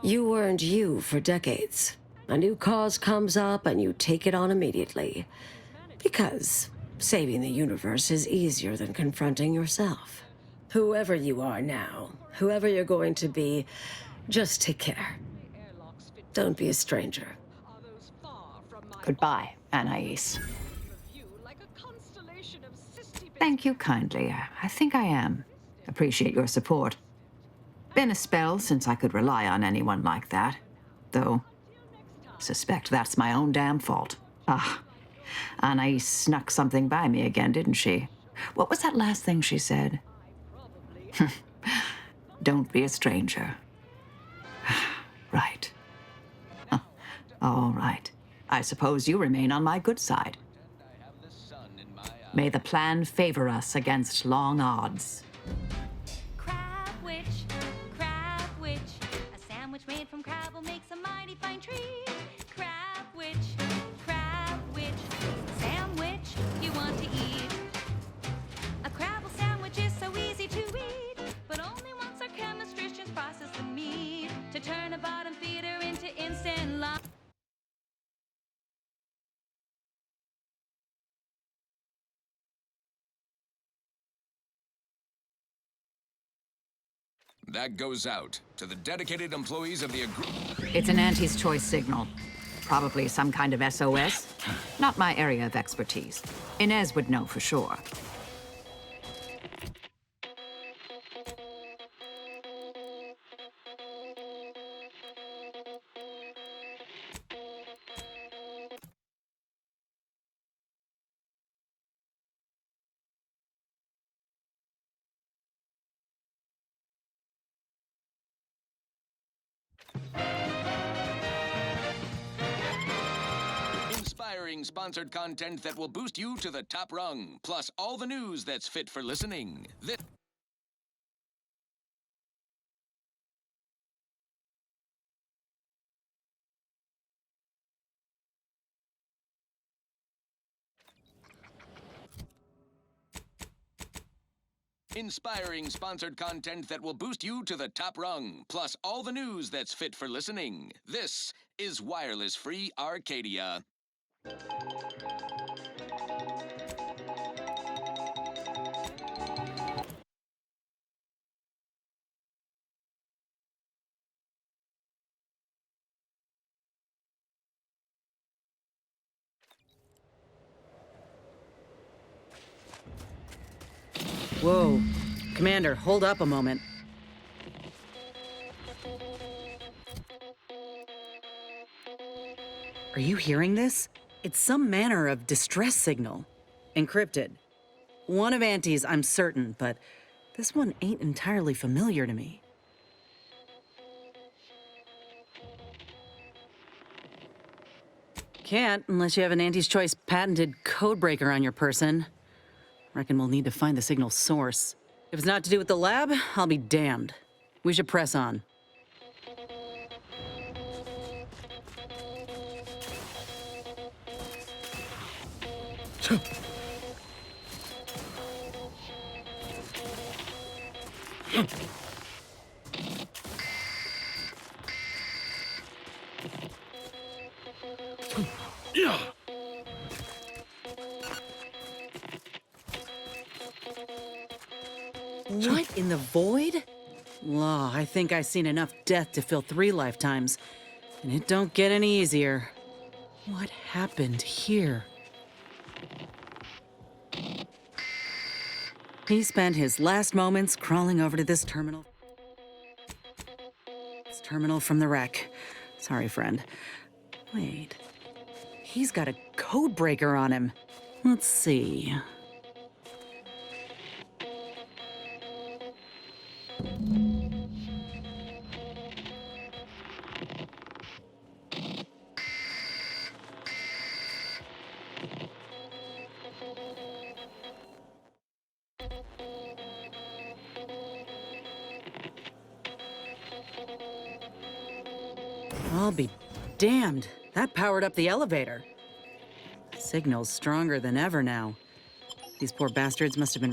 S2: you weren't you for decades. A new cause comes up and you take it on immediately. Because saving the universe is easier than confronting yourself. Whoever you are now, whoever you're going to be, just take care. Don't be a stranger.
S9: Goodbye, Anais. Thank you kindly. I think I am. Appreciate your support. Been a spell since I could rely on anyone like that. Though, suspect that's my own damn fault. Anais snuck something by me again, didn't she? What was that last thing she said? Don't be a stranger. Right. All right. I suppose you remain on my good side. May the plan favor us against long odds.
S6: Crab witch, a sandwich made from crab will make some mighty fine treat. Crab witch, sandwich you want to eat. A crabble sandwich is so easy to eat, but only once our chemistricians process the meat to turn a bottom feeder into instant love.
S4: That goes out to the dedicated employees of the
S9: It's an Auntie's Choice signal. Probably some kind of SOS. Not my area of expertise. Inez would know for sure.
S4: Inspiring sponsored content that will boost you to the top rung, plus all the news that's fit for listening. This Inspiring sponsored content that will boost you to the top rung, plus all the news that's fit for listening. This is Wireless Free Arcadia.
S8: Whoa. Commander, hold up a moment. Are you hearing this? It's some manner of distress signal. Encrypted. One of Auntie's, I'm certain, but this one ain't entirely familiar to me. Can't unless you have an Auntie's Choice patented codebreaker on your person. Reckon we'll need to find the signal's source. If it's not to do with the lab, I'll be damned. We should press on. What in the void? Law, I think I've seen enough death to fill 3 lifetimes, and it don't get any easier. What happened here? He spent his last moments crawling over to this terminal. This terminal from the wreck. Sorry, friend. Wait. He's got a code breaker on him. Let's see. I'll be damned. That powered up the elevator. Signal's stronger than ever now. These poor bastards must have been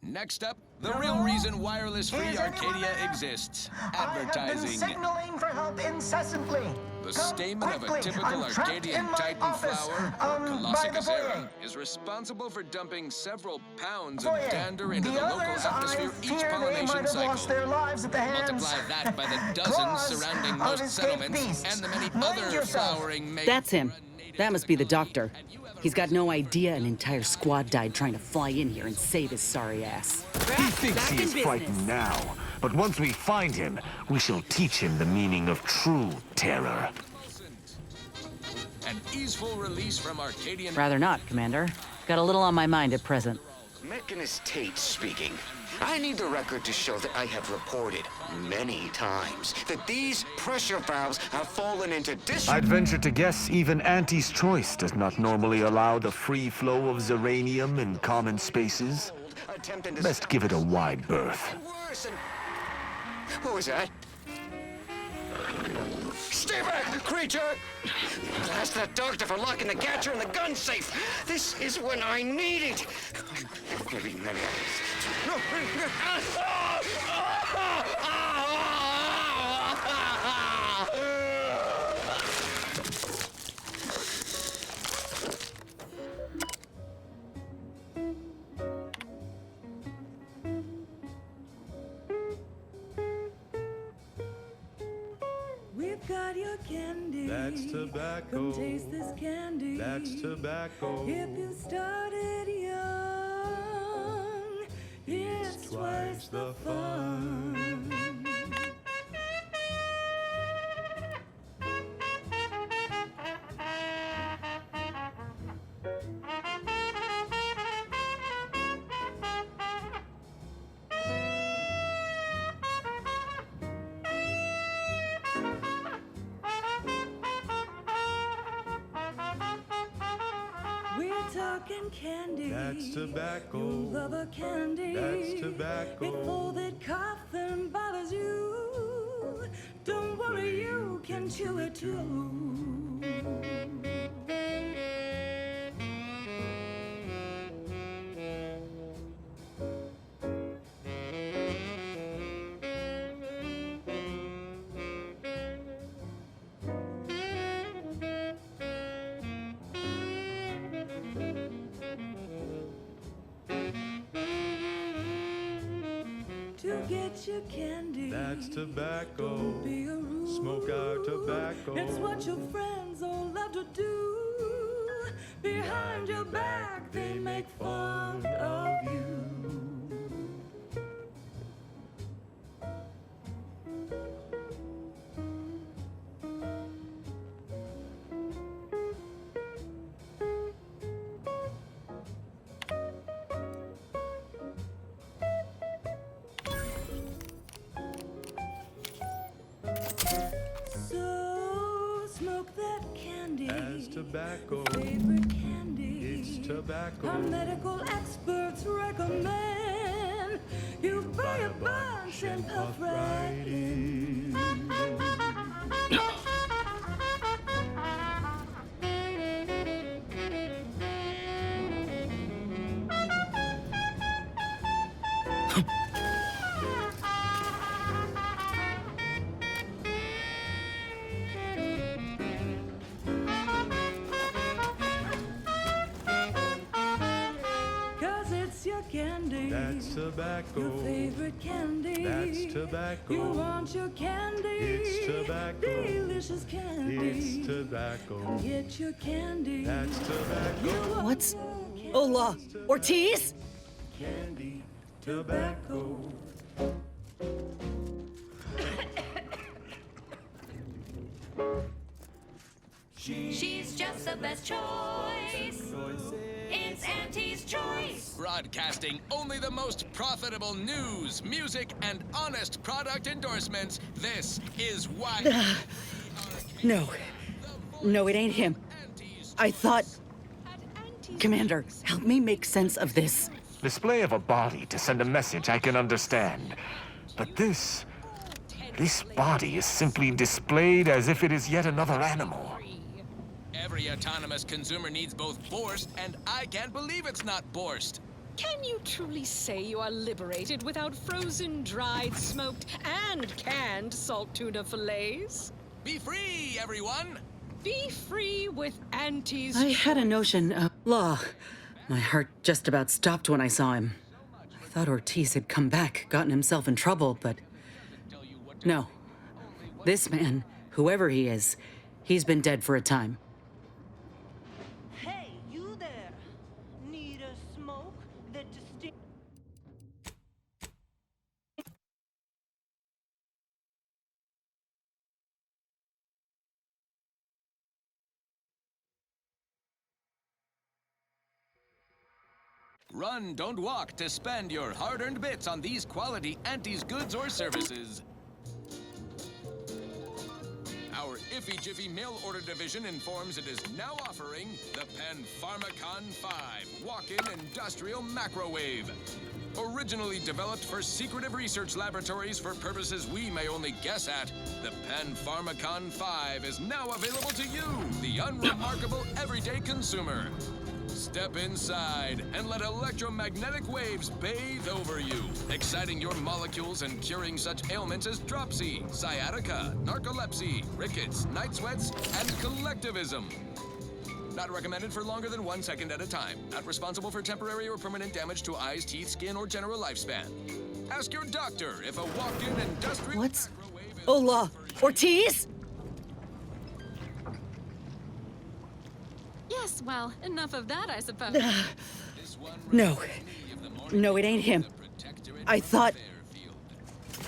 S4: Next up, the real reason wireless free Arcadia exists. Advertising.
S11: Signaling for help incessantly.
S4: The stamen of a typical Arcadian Titan flower, or Colossicus aera, is responsible for dumping several pounds of dander into the local atmosphere each pollination cycle. Multiply that by the dozens surrounding most settlements and the many other flowering maidens.
S8: That's him. That must be the doctor. He's got no idea an entire squad died trying to fly in here and save his sorry ass.
S12: He thinks he is frightened now, but once we find him, we shall teach him the meaning of true terror.
S4: An easeful release from Arcadian...
S8: Rather not, Commander. Got a little on my mind at present.
S13: Mechanist Tate speaking. I need the record to show that I have reported many times that these pressure valves have fallen into
S12: I'd venture to guess even Auntie's Choice does not normally allow the free flow of Zeranium in common spaces. Best give it a wide berth.
S13: What was that? Stay back, creature! Ask that doctor for locking the catcher in the gun safe. This is when I need it. Maybe. No.
S19: We've got your candy.
S3: That's tobacco.
S19: Come taste this candy.
S3: That's tobacco.
S19: If you started young, it's twice the fun. We're talking candy.
S3: That's tobacco.
S19: You love a candy.
S3: That's tobacco.
S19: If all that coughing bothers you, don't worry, you can chew it too. To get your candy.
S3: That's tobacco.
S19: Don't be a rude.
S3: Smoke our tobacco.
S19: It's what your friends all love to do. Behind your back, they make fun of you. candy.
S3: as tobacco.
S19: Favorite candy.
S3: It's tobacco.
S19: Our medical experts recommend you buy a bunch and puff right in. Cause it's your candy.
S3: That's tobacco.
S19: Your favorite candy.
S3: That's tobacco.
S19: You want your candy.
S3: It's tobacco.
S19: Delicious candy.
S3: It's tobacco.
S19: Come get your candy.
S3: That's tobacco.
S19: You want
S8: What's
S19: your
S8: Ola Ortiz?
S3: Candy, tobacco.
S15: She's just the best choice. It's Auntie's choice.
S4: Broadcasting only the most profitable news, music, and honest product endorsements. This is why.
S8: No. No, it ain't him. I thought. Commander, help me make sense of this.
S12: Display of a body to send a message I can understand. But this body is simply displayed as if it is yet another animal.
S4: Every autonomous consumer needs both Borst, and I can't believe it's not Borst.
S5: Can you truly say you are liberated without frozen, dried, smoked, and canned salt tuna fillets?
S4: Be free, everyone!
S5: Be free with Auntie's
S8: I had a notion of law. My heart just about stopped when I saw him. I thought Ortiz had come back, gotten himself in trouble, but no. This man, whoever he is, he's been dead for a time.
S19: Hey, you there. Need a smoke that distinct.
S4: Run, don't walk to spend your hard-earned bits on these quality Auntie's goods or services. Our Iffy Jiffy mail order division informs it is now offering the Pen Pharmacon 5 walk-in industrial macrowave. Originally developed for secretive research laboratories for purposes we may only guess at, the Pen Pharmacon 5 is now available to you, the unremarkable everyday consumer. Step inside and let electromagnetic waves bathe over you, exciting your molecules and curing such ailments as dropsy, sciatica, narcolepsy, rickets, night sweats, and collectivism. Not recommended for longer than 1 second at a time. Not responsible for temporary or permanent damage to eyes, teeth, skin, or general lifespan. Ask your doctor if a walk-in industrial...
S8: What's Ola Ortiz?
S15: Yes, well, enough of that, I suppose.
S8: No. No, it ain't him. I thought.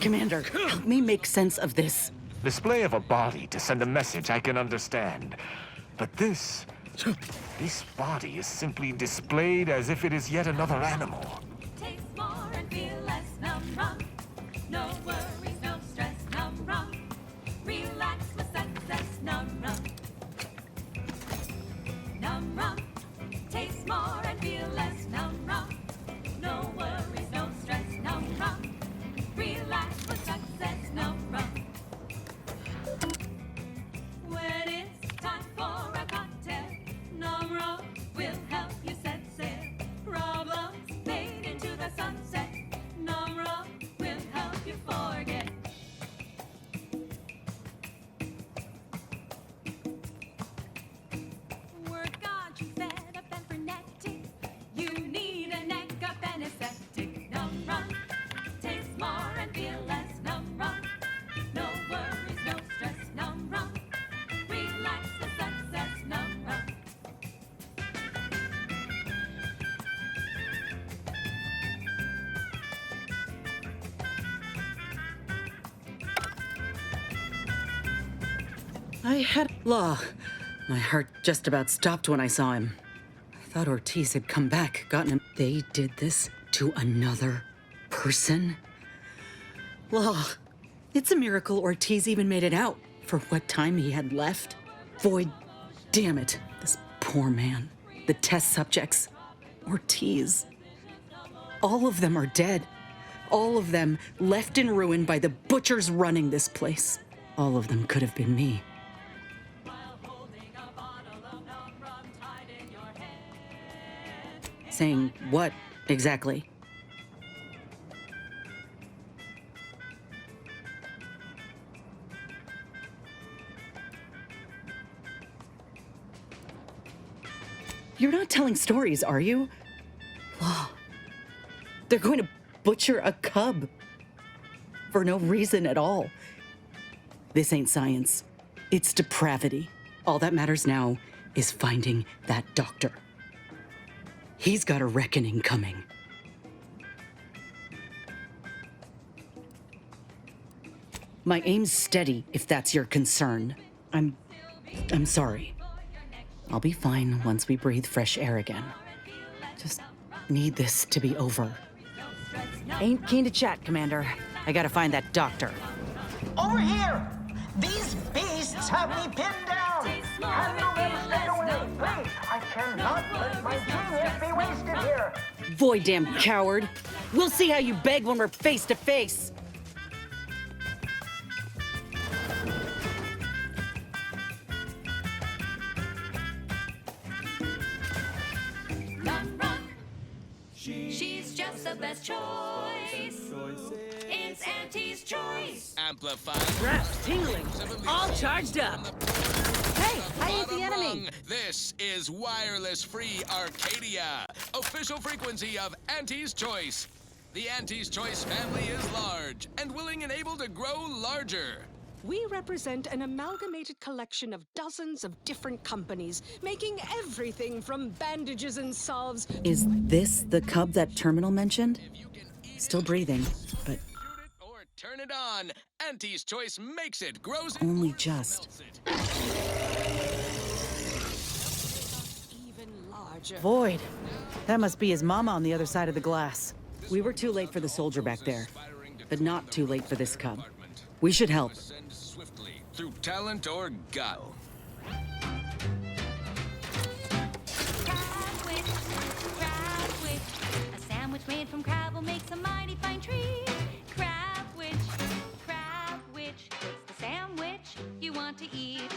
S8: Commander, help me make sense of this.
S12: Display of a body to send a message I can understand. But this body is simply displayed as if it is yet another animal.
S15: Taste more and feel less numb rum. No worries, no stress, numb rum. Relax with success, numb rum. Numb rum. Taste more and feel less, numb rum. No worries, no stress, numb rum. Relax with success, numb rum. When it's time for a cocktail, numb rum will help you set sail. Problems made into the sunset. Numb rum will help you forget. Work got you fed up and frenetic. You need a neck up anesthetic. Numb rum. Taste more and feel less. Numb rum. No worries, no stress. Numb rum. Relax with success. Numb rum.
S8: I had law. My heart just about stopped when I saw him. I thought Ortiz had come back, gotten him. They did this to another person? Law. It's a miracle Ortiz even made it out for what time he had left. Void Damn it. This poor man. The test subjects. Ortiz. All of them are dead. All of them left in ruin by the butchers running this place. All of them could have been me. Saying what, exactly? You're not telling stories, are you? Law. They're going to butcher a cub. For no reason at all. This ain't science. It's depravity. All that matters now is finding that doctor. He's got a reckoning coming. My aim's steady, if that's your concern. I'm sorry. I'll be fine once we breathe fresh air again. Just need this to be over. Ain't keen to chat, Commander. I gotta find that doctor.
S11: Over here! These beasts have me pinned down! Handle them straight away, please! I cannot let my genius be wasted here!
S8: Void, damn coward! We'll see how you beg when we're face to face!
S15: She's just the best choice. It's Auntie's choice.
S4: Amplified.
S10: Reps tingling. All charged up.
S4: Hey, I hate the enemy. This is Wireless Free Arcadia, official frequency of Auntie's Choice. The Auntie's Choice family is large and willing and able to grow larger.
S5: We represent an amalgamated collection of dozens of different companies, making everything from bandages and salves.
S8: Is this the cub that Terminal mentioned? Still breathing, but
S4: Turn it on. Auntie's Choice makes it, grows it,
S8: only just.
S5: Even larger.
S8: Void. That must be his mama on the other side of the glass. We were too late for the soldier back there, but not too late for this cub. We should help.
S4: Swiftly through talent or guile.
S15: A sandwich made from crab will make a mighty fine treat. Crabwich, it's the sandwich you want to eat.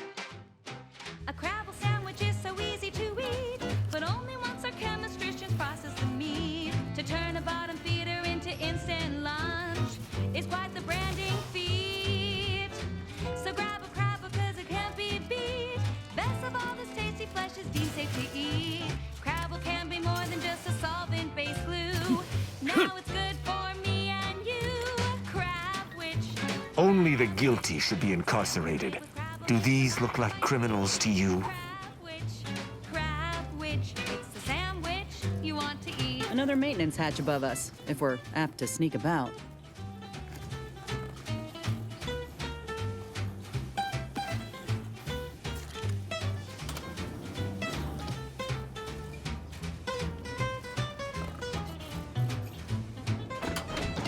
S15: A Crabble sandwich is so easy to eat, but only once our chemistricians process the meat to turn a bottom feeder into instant lunch. It's quite the branding feat. So grab a crab because it can't be beat. Best of all, this tasty flesh is deemed safe to eat. Crabble can be more than just a solvent-based glue. Now it's good for me and you. Crabwich.
S12: Only the guilty should be incarcerated. Do these look like criminals to you?
S15: Crabwich, it's the sandwich you want to eat.
S8: Another maintenance hatch above us, if we're apt to sneak about.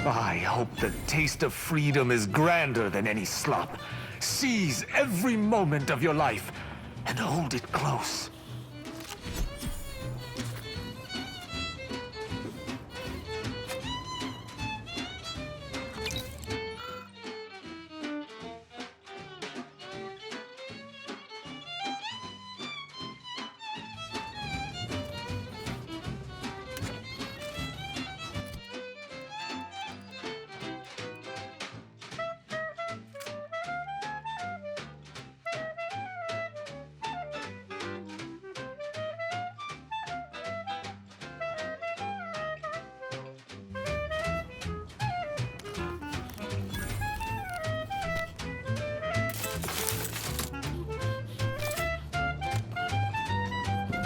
S12: I hope the taste of freedom is grander than any slop. Seize every moment of your life and hold it close.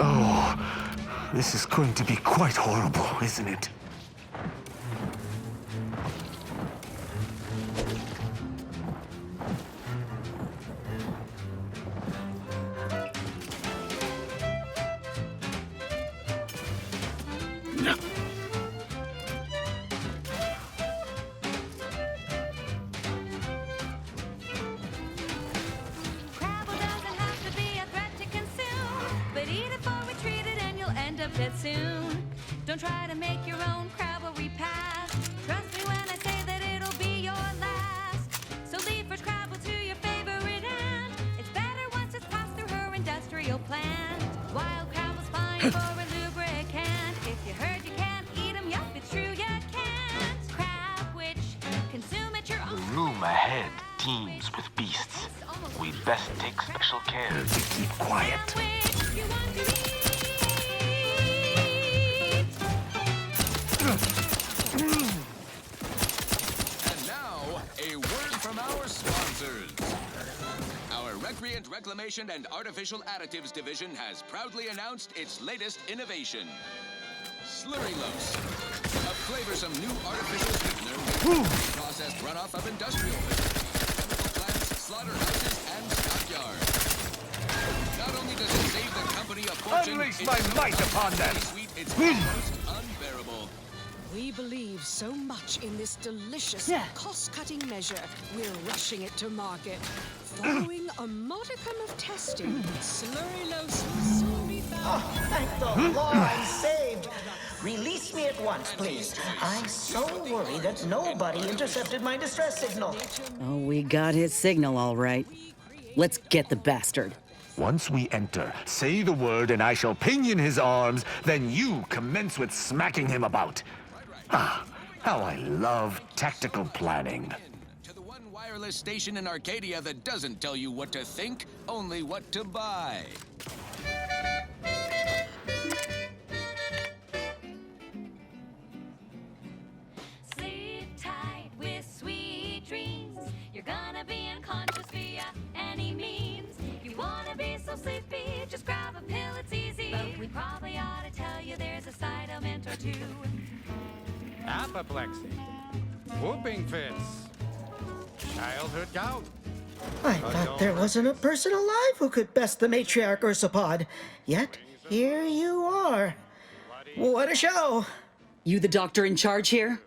S12: Oh, this is going to be quite horrible, isn't it?
S15: Crabble doesn't have to be a threat to consume. drop dead soon. Don't try to make your own crab where we pass. Trust me when I say that it'll be your last. So leave for Scrabble to your favorite ant. It's better once it's passed through her industrial plant. Wild Crabble's fine for a lubricant. If you heard you can't eat 'em, yup, it's true you can't. Crab witch, consume at your own.
S12: The room ahead teems with beasts. We'd best take special care to keep quiet.
S15: You want to eat.
S4: And now, a word from our sponsors. Our Recreant Reclamation and Artificial Additives Division has proudly announced its latest innovation. Slurrylose, a flavorsome new artificial sweetener with processed runoff of industrial waste, chemical plants, slaughterhouses, and stockyards. Not only does it save the company a fortune,
S12: Unleash
S4: it's
S12: my
S4: so
S12: might upon them.
S4: sweet it's almost unbearable.
S5: We believe so much in this delicious, cost-cutting measure, we're rushing it to market. Following a modicum of testing, Slurrylose will soon be found.
S11: Oh, thank the Lord, I'm saved. Release me at once, please. I so worry that nobody intercepted my distress signal.
S8: Oh, we got his signal all right. Let's get the bastard.
S12: Once we enter, say the word and I shall pinion his arms, then you commence with smacking him about. Ah, how I love tactical planning.
S4: To the one wireless station in Arcadia that doesn't tell you what to think, only what to buy.
S15: Sleep tight with sweet dreams. You're gonna be unconscious via any means. You wanna be so sleepy, just grab a pill, it's easy. But we probably ought to tell you there's a side element or two.
S7: Apoplexy, whooping fits, childhood gout.
S11: I thought there wasn't a person alive who could best the matriarch Ursapod. Yet, here you are. What a show!
S8: You the doctor in charge here?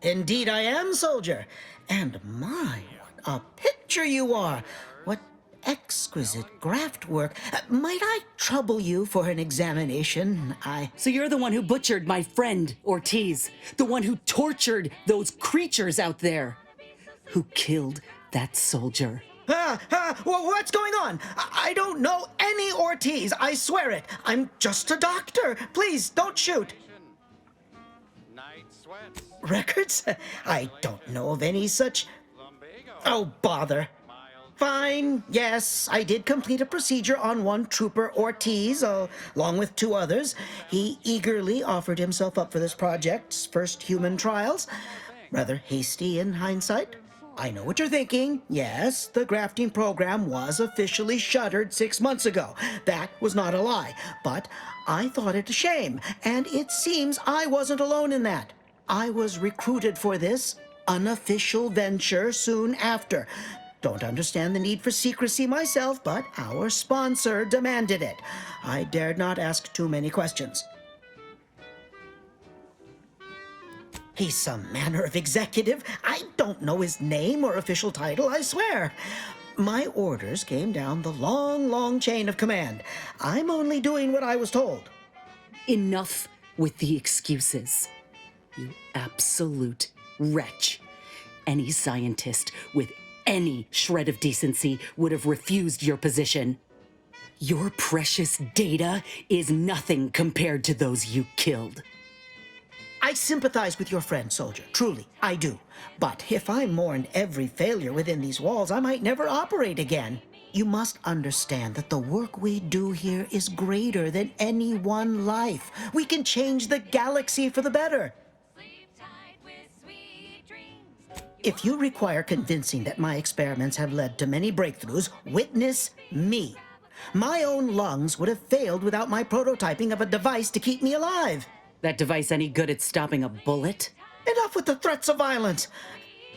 S11: Indeed I am, soldier. And my, what a picture you are! What exquisite graft work. Might I trouble you for an examination?
S8: So you're the one who butchered my friend, Ortiz. The one who tortured those creatures out there. Who killed that soldier.
S11: What's going on? I don't know any Ortiz, I swear it. I'm just a doctor. Please, don't shoot.
S7: Night sweats.
S11: Records? I don't know of any such... Oh, bother. Fine, yes, I did complete a procedure on one Trooper Ortiz, along with 2 others. He eagerly offered himself up for this project's first human trials. Rather hasty in hindsight. I know what you're thinking. Yes, the grafting program was officially shuttered 6 months ago. That was not a lie. But I thought it a shame, and it seems I wasn't alone in that. I was recruited for this unofficial venture soon after. Don't understand the need for secrecy myself, but our sponsor demanded it. I dared not ask too many questions. He's some manner of executive. I don't know his name or official title, I swear. My orders came down the long, long chain of command. I'm only doing what I was told.
S8: Enough with the excuses. You absolute wretch. Any scientist with any shred of decency would have refused your position. Your precious data is nothing compared to those you killed.
S11: I sympathize with your friend, soldier. Truly, I do. But if I mourned every failure within these walls, I might never operate again. You must understand that the work we do here is greater than any one life. We can change the galaxy for the better. If you require convincing that my experiments have led to many breakthroughs, witness me. My own lungs would have failed without my prototyping of a device to keep me alive.
S8: That device any good at stopping a bullet?
S11: Enough with the threats of violence.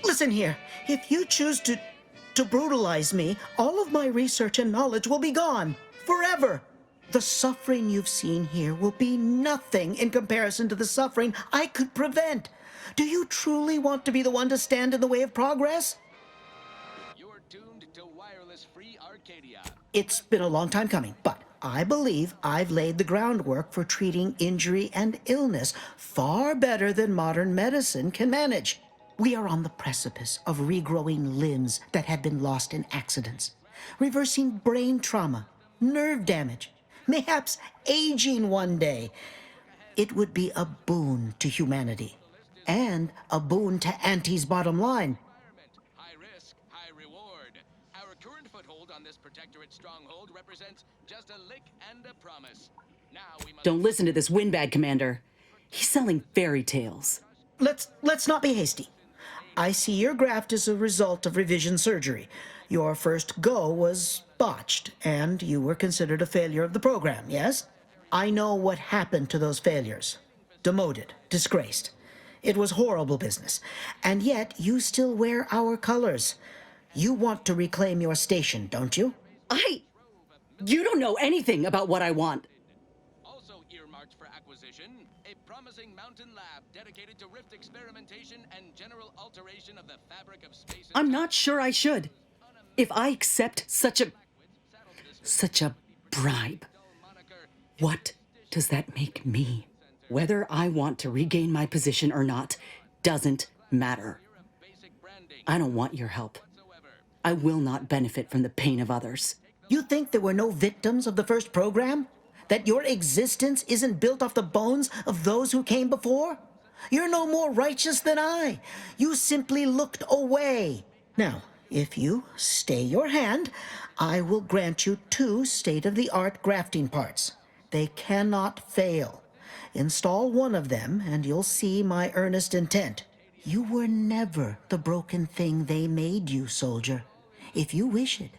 S11: Listen here, if you choose to brutalize me, all of my research and knowledge will be gone, forever. The suffering you've seen here will be nothing in comparison to the suffering I could prevent. Do you truly want to be the one to stand in the way of progress?
S4: You're tuned to Wireless Free Arcadia.
S11: It's been a long time coming, but I believe I've laid the groundwork for treating injury and illness far better than modern medicine can manage. We are on the precipice of regrowing limbs that had been lost in accidents, reversing brain trauma, nerve damage, mayhaps aging one day. It would be a boon to humanity and a boon to Auntie's bottom line.
S4: High risk, high reward. Our current foothold on this protectorate stronghold represents just a lick and a promise. Now we must...
S8: Don't listen to this windbag, Commander. He's selling fairy tales.
S11: Let's not be hasty. I see your graft is a result of revision surgery. Your first go was botched, and you were considered a failure of the program, yes? I know what happened to those failures. Demoted, disgraced. It was horrible business. And yet, you still wear our colors. You want to reclaim your station, don't you?
S8: You don't know anything about what I want.
S4: Also earmarked for acquisition, a promising mountain lab dedicated to rift experimentation and general alteration of the fabric of space.
S8: I'm not sure I should. If I accept such a bribe, what does that make me? Whether I want to regain my position or not doesn't matter. I don't want your help. I will not benefit from the pain of others.
S11: You think there were no victims of the first program? That your existence isn't built off the bones of those who came before? You're no more righteous than I. You simply looked away. Now, if you stay your hand, I will grant you 2 state-of-the-art grafting parts. They cannot fail. Install one of them, and you'll see my earnest intent. You were never the broken thing they made you, soldier. If you wish it,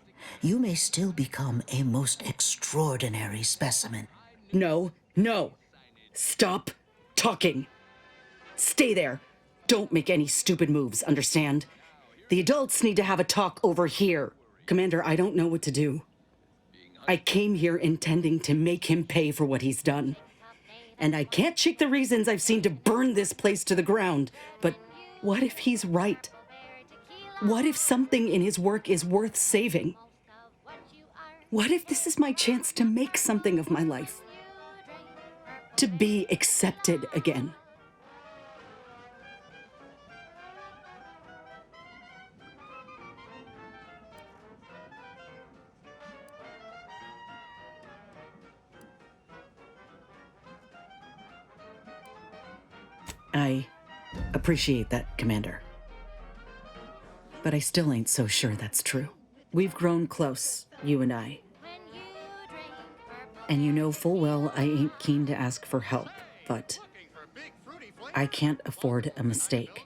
S11: you may still become a most extraordinary specimen.
S8: No. Stop talking. Stay there. Don't make any stupid moves, understand? The adults need to have a talk over here. Commander, I don't know what to do. I came here intending to make him pay for what he's done. And I can't shake the reasons I've seen to burn this place to the ground. But what if he's right? What if something in his work is worth saving? What if this is my chance to make something of my life? To be accepted again? I appreciate that, Commander. But I still ain't so sure that's true. We've grown close, you and I. And you know full well I ain't keen to ask for help, but I can't afford a mistake.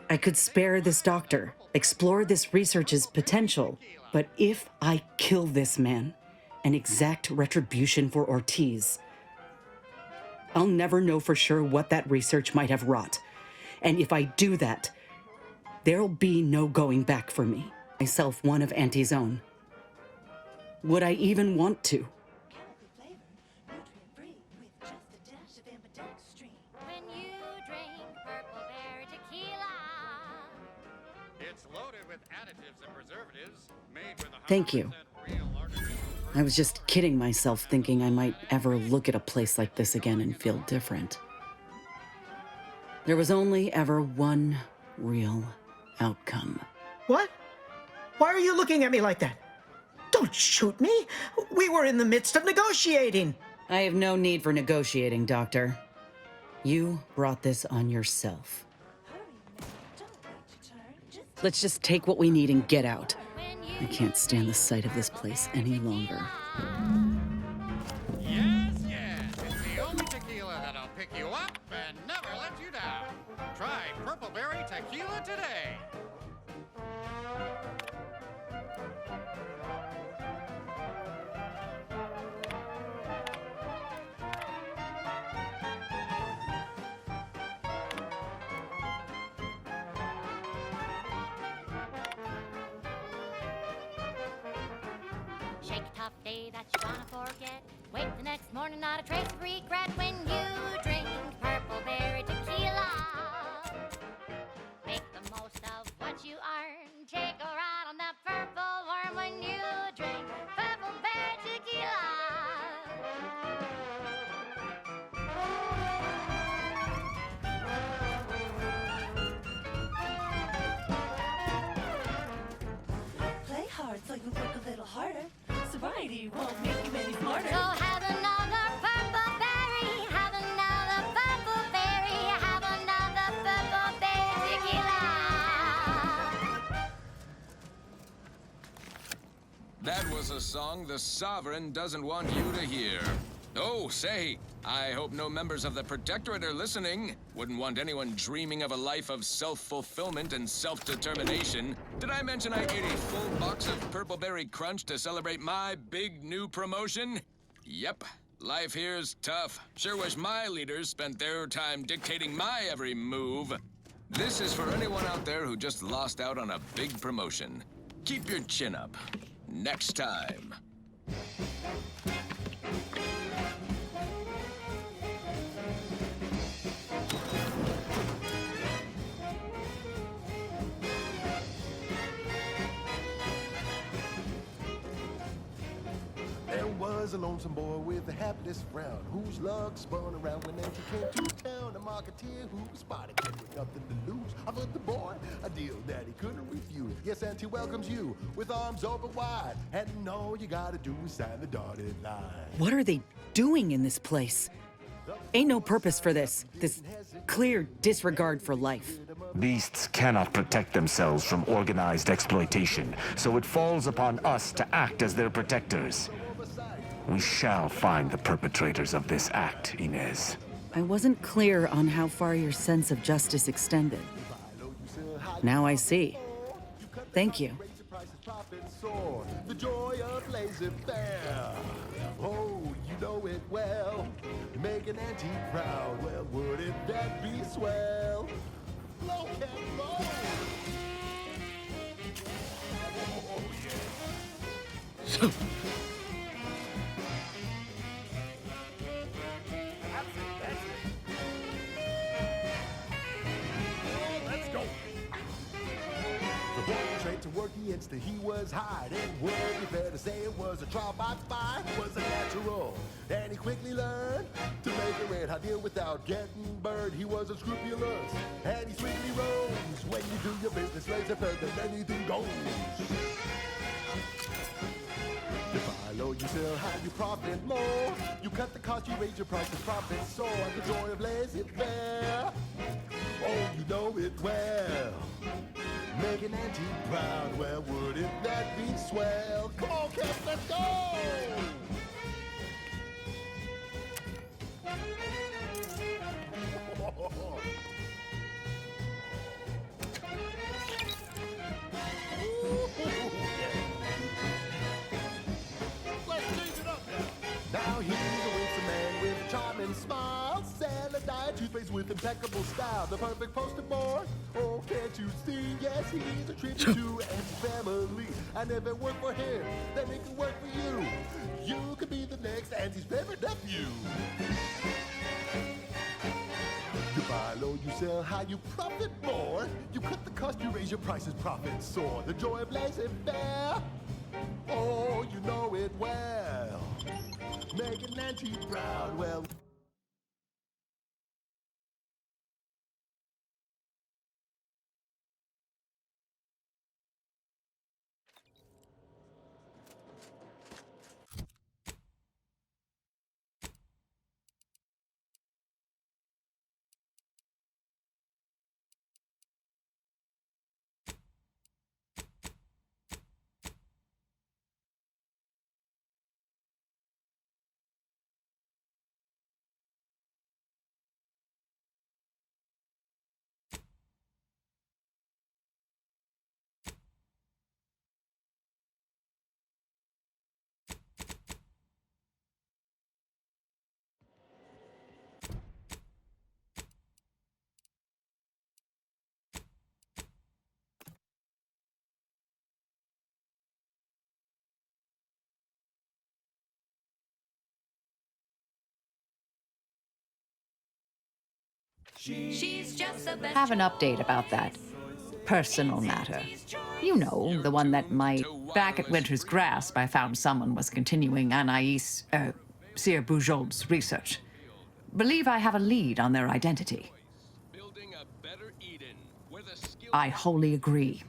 S8: I could spare this doctor, explore this research's potential, but if I kill this man and exact retribution for Ortiz, I'll never know for sure what that research might have wrought. And if I do that, there'll be no going back for me. Myself one of Auntie's own. Would I even want to?
S6: When you drink Purple Berry tequila.
S7: It's loaded with additives and preservatives made with 100%
S8: Thank you.
S7: real artificial.
S8: I was just kidding myself thinking I might ever look at a place like this again and feel different. There was only ever one real outcome.
S11: What? Why are you looking at me like that? Don't shoot me. We were in the midst of negotiating.
S8: I have no need for negotiating, Doctor. You brought this on yourself. Let's just take what we need and get out. I can't stand the sight of this place any longer.
S7: Yes, it's the only tequila that'll pick you up and never let you down. Try Purple Berry Tequila today.
S6: Shake a tough day that you're gonna forget. Wake the next morning, not a trace of regret when you drink Purple Berry tequila. Make the most of what you earn. Take a ride on that purple worm when you drink Purple Berry tequila.
S19: harder. Sobriety won't make you any smarter.
S6: So have another purple berry, have another purple berry, have another purple berry tequila.
S4: That was a song the Sovereign doesn't want you to hear. Oh, say, I hope no members of the Protectorate are listening. Wouldn't want anyone dreaming of a life of self-fulfillment and self-determination. Did I mention I ate a full box of Purple Berry Crunch to celebrate my big new promotion? Yep, life here's tough. Sure wish my leaders spent their time dictating my every move. This is for anyone out there who just lost out on a big promotion. Keep your chin up. Next time.
S3: There was a lonesome boy with a hapless frown, whose luck spun around when Nancy came to town. A marketeer who spotted him with nothing to lose, offered the boy a deal that he couldn't refuse. Yes, Auntie welcomes you with arms open wide, and all you gotta do is sign the dotted line.
S8: What are they doing in this place? Ain't no purpose for this clear disregard for life.
S12: Beasts cannot protect themselves from organized exploitation, so it falls upon us to act as their protectors. We shall find the perpetrators of this act, Inez.
S8: I wasn't clear on how far your sense of justice extended. Now I see. Thank you.
S3: The joy of laissez-faire. Oh, you know it well. Make an Auntie proud. Well, wouldn't that be swell? Blow can blow. Oh, yeah. To work the instant he was hired, and would be fair to say it was a trial by fire. It was a natural, and he quickly learned to make a red hot deal without getting burned. He was unscrupulous, and he swiftly rose. When you do your business, laissez-faire, then anything goes. You buy low, you sell high, you profit more. You cut the cost, you raise your prices, profit soar. The joy of laissez-faire. Oh, you know it well. Make an Auntie proud, well, wouldn't that be swell? Come on, kids, let's go! Let's change it up now. Now he's a winsome man with a charming smile, salad-eyed toothpaste with impeccable style, the perfect poster boy. Oh, can't you see? Yes, he's a tribute to Auntie's family. And if it worked for him, then it can work for you. You could be the next Auntie's favorite nephew. You buy low, you sell high, you profit more. You cut the cost, you raise your prices, profit soar. The joy of laissez-faire. Oh, you know it well. Make an Auntie proud, well.
S15: She's just the best.
S9: Have an update about that personal matter. You know, the one that back at Winter's Grasp, I found someone was continuing Anaïs, Sir Bujold's research. Believe I have a lead on their identity. I wholly agree.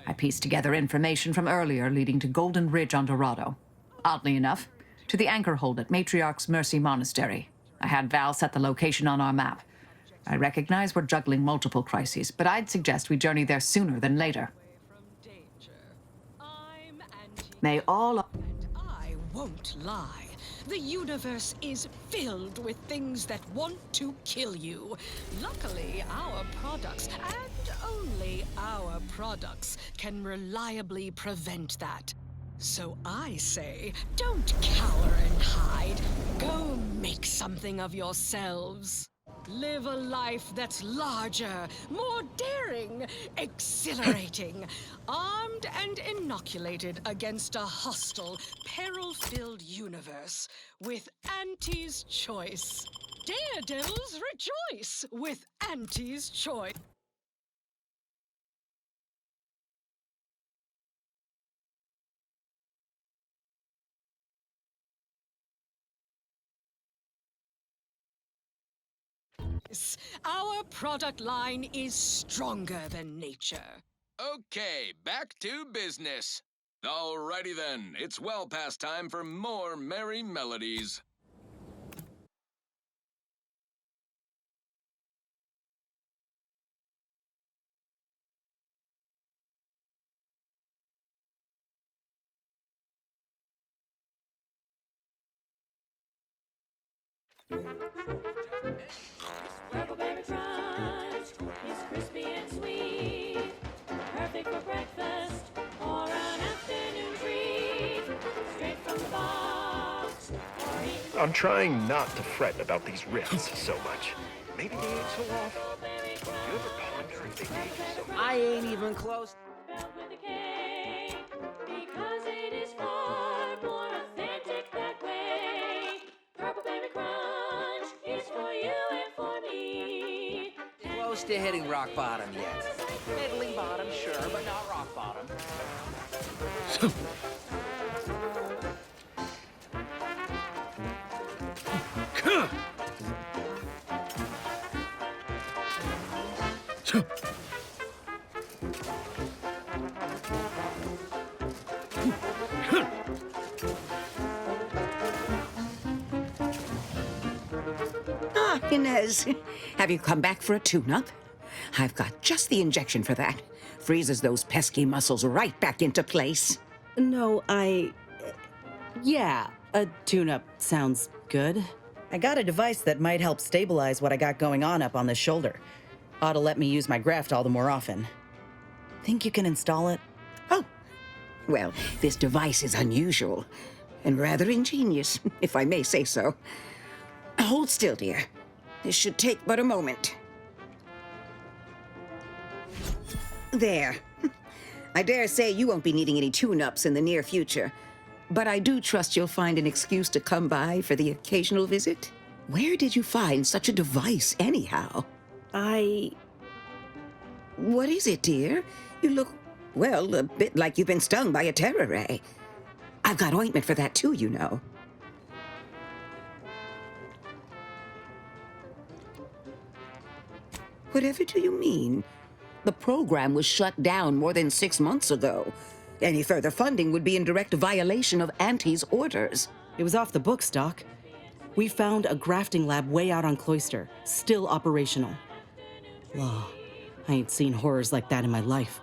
S9: I pieced together information from earlier leading to Golden Ridge on Dorado. Oddly enough, to the anchor hold at Matriarch's Mercy Monastery. I had Val set the location on our map. I recognize we're juggling multiple crises, but I'd suggest we journey there sooner than later. May all...
S5: I won't lie. The universe is filled with things that want to kill you. Luckily, our products, and only our products, can reliably prevent that. So I say, don't cower and hide. Go make something of yourselves. Live a life that's larger, more daring, exhilarating, armed and inoculated against a hostile, peril-filled universe with Auntie's Choice. Daredevils rejoice with Auntie's Choice. Our product line is stronger than nature.
S4: Okay, back to business. Alrighty then, it's well past time for more merry melodies.
S15: Purple Berry Crunch is crispy and sweet, perfect for breakfast or an afternoon treat. Straight from the box or eaten.
S14: I'm trying not to fret about these rifts so much. Maybe they ain't so off. You ever ponder if they gave you so much?
S10: I ain't even close.
S15: Filled with decay, because it is far more authentic that way. Purple Berry Crunch is for you and for me.
S10: Close to hitting rock bottom yet. Middling bottom, sure, but not rock bottom.
S16: Ah, Inez, have you come back for a tune-up? I've got just the injection for that. Freezes those pesky muscles right back into place.
S17: No, yeah, a tune-up sounds good. I got a device that might help stabilize what I got going on up on the shoulder. Ought to let me use my graft all the more often. Think you can install it?
S16: Oh, well, this device is unusual and rather ingenious, if I may say so. Hold still, dear. This should take but a moment. There. I dare say you won't be needing any tune-ups in the near future, but I do trust you'll find an excuse to come by for the occasional visit. Where did you find such a device, anyhow? What is it, dear? You look, well, a bit like you've been stung by a terror ray. I've got ointment for that too, you know. Whatever do you mean? The program was shut down more than 6 months ago. Any further funding would be in direct violation of Auntie's orders.
S17: It was off the books, Doc. We found a grafting lab way out on Cloister, still operational. Law, I ain't seen horrors like that in my life.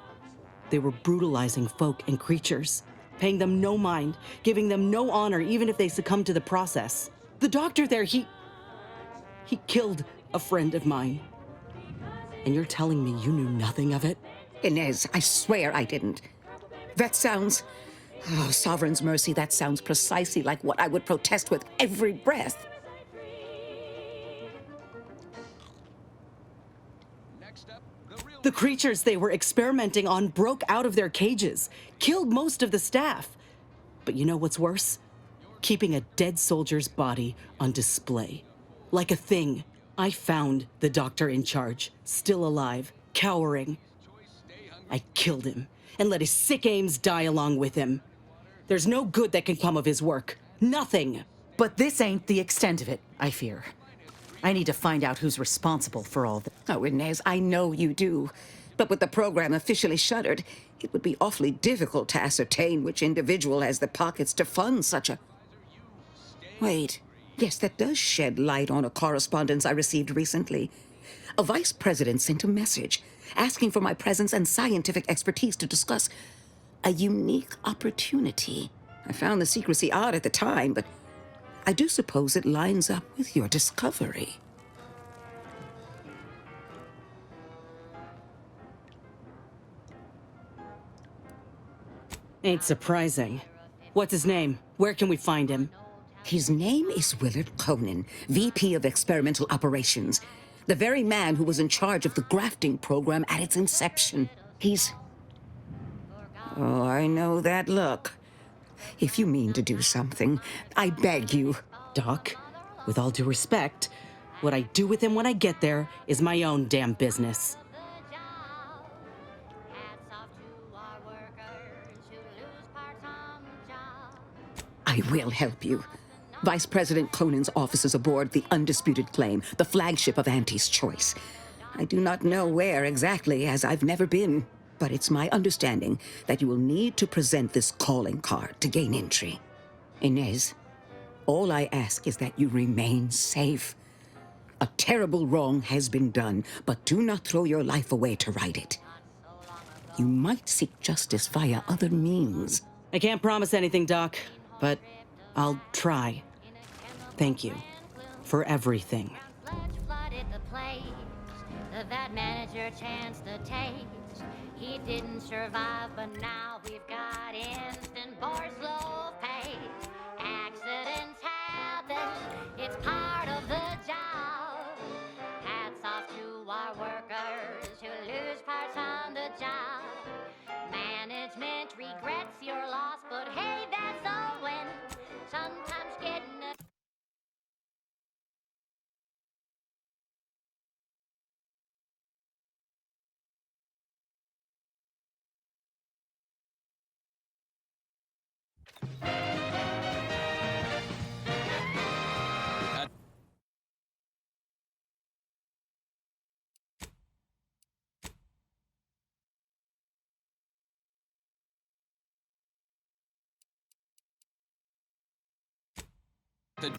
S17: They were brutalizing folk and creatures, paying them no mind, giving them no honor even if they succumbed to the process. The doctor there, he killed a friend of mine. And you're telling me you knew nothing of it?
S16: Inez, I swear I didn't. That sounds... Oh, Sovereign's mercy, that sounds precisely like what I would protest with every breath.
S17: The creatures they were experimenting on broke out of their cages, killed most of the staff. But you know what's worse? Keeping a dead soldier's body on display. Like a thing. I found the doctor in charge, still alive, cowering. I killed him and let his sick aims die along with him. There's no good that can come of his work. Nothing.
S8: But this ain't the extent of it, I fear. I need to find out who's responsible for all this.
S16: Oh, Inez, I know you do. But with the program officially shuttered, it would be awfully difficult to ascertain which individual has the pockets to fund such a... Wait. Yes, that does shed light on a correspondence I received recently. A vice president sent a message asking for my presence and scientific expertise to discuss a unique opportunity. I found the secrecy odd at the time, but I do suppose it lines up with your discovery.
S17: Ain't surprising. What's his name? Where can we find him?
S16: His name is Willard Conan, VP of Experimental Operations. The very man who was in charge of the grafting program at its inception. He's... Oh, I know that look. If you mean to do something, I beg you.
S17: Doc, with all due respect, what I do with him when I get there is my own damn business.
S16: I will help you. Vice President Conan's office is aboard the Undisputed Claim, the flagship of Auntie's Choice. I do not know where exactly, as I've never been, but it's my understanding that you will need to present this calling card to gain entry. Inez, all I ask is that you remain safe. A terrible wrong has been done, but do not throw your life away to right it. You might seek justice via other means.
S17: I can't promise anything, Doc, but I'll try. Thank you for everything.
S6: That manager chance to taste. He didn't survive, but now we've got instant bar slow pace. Accidents happen, it's part of the job. Hats off to our workers who lose parts on the job. Management regrets your loss, but hey, that's all when sometimes getting a
S4: The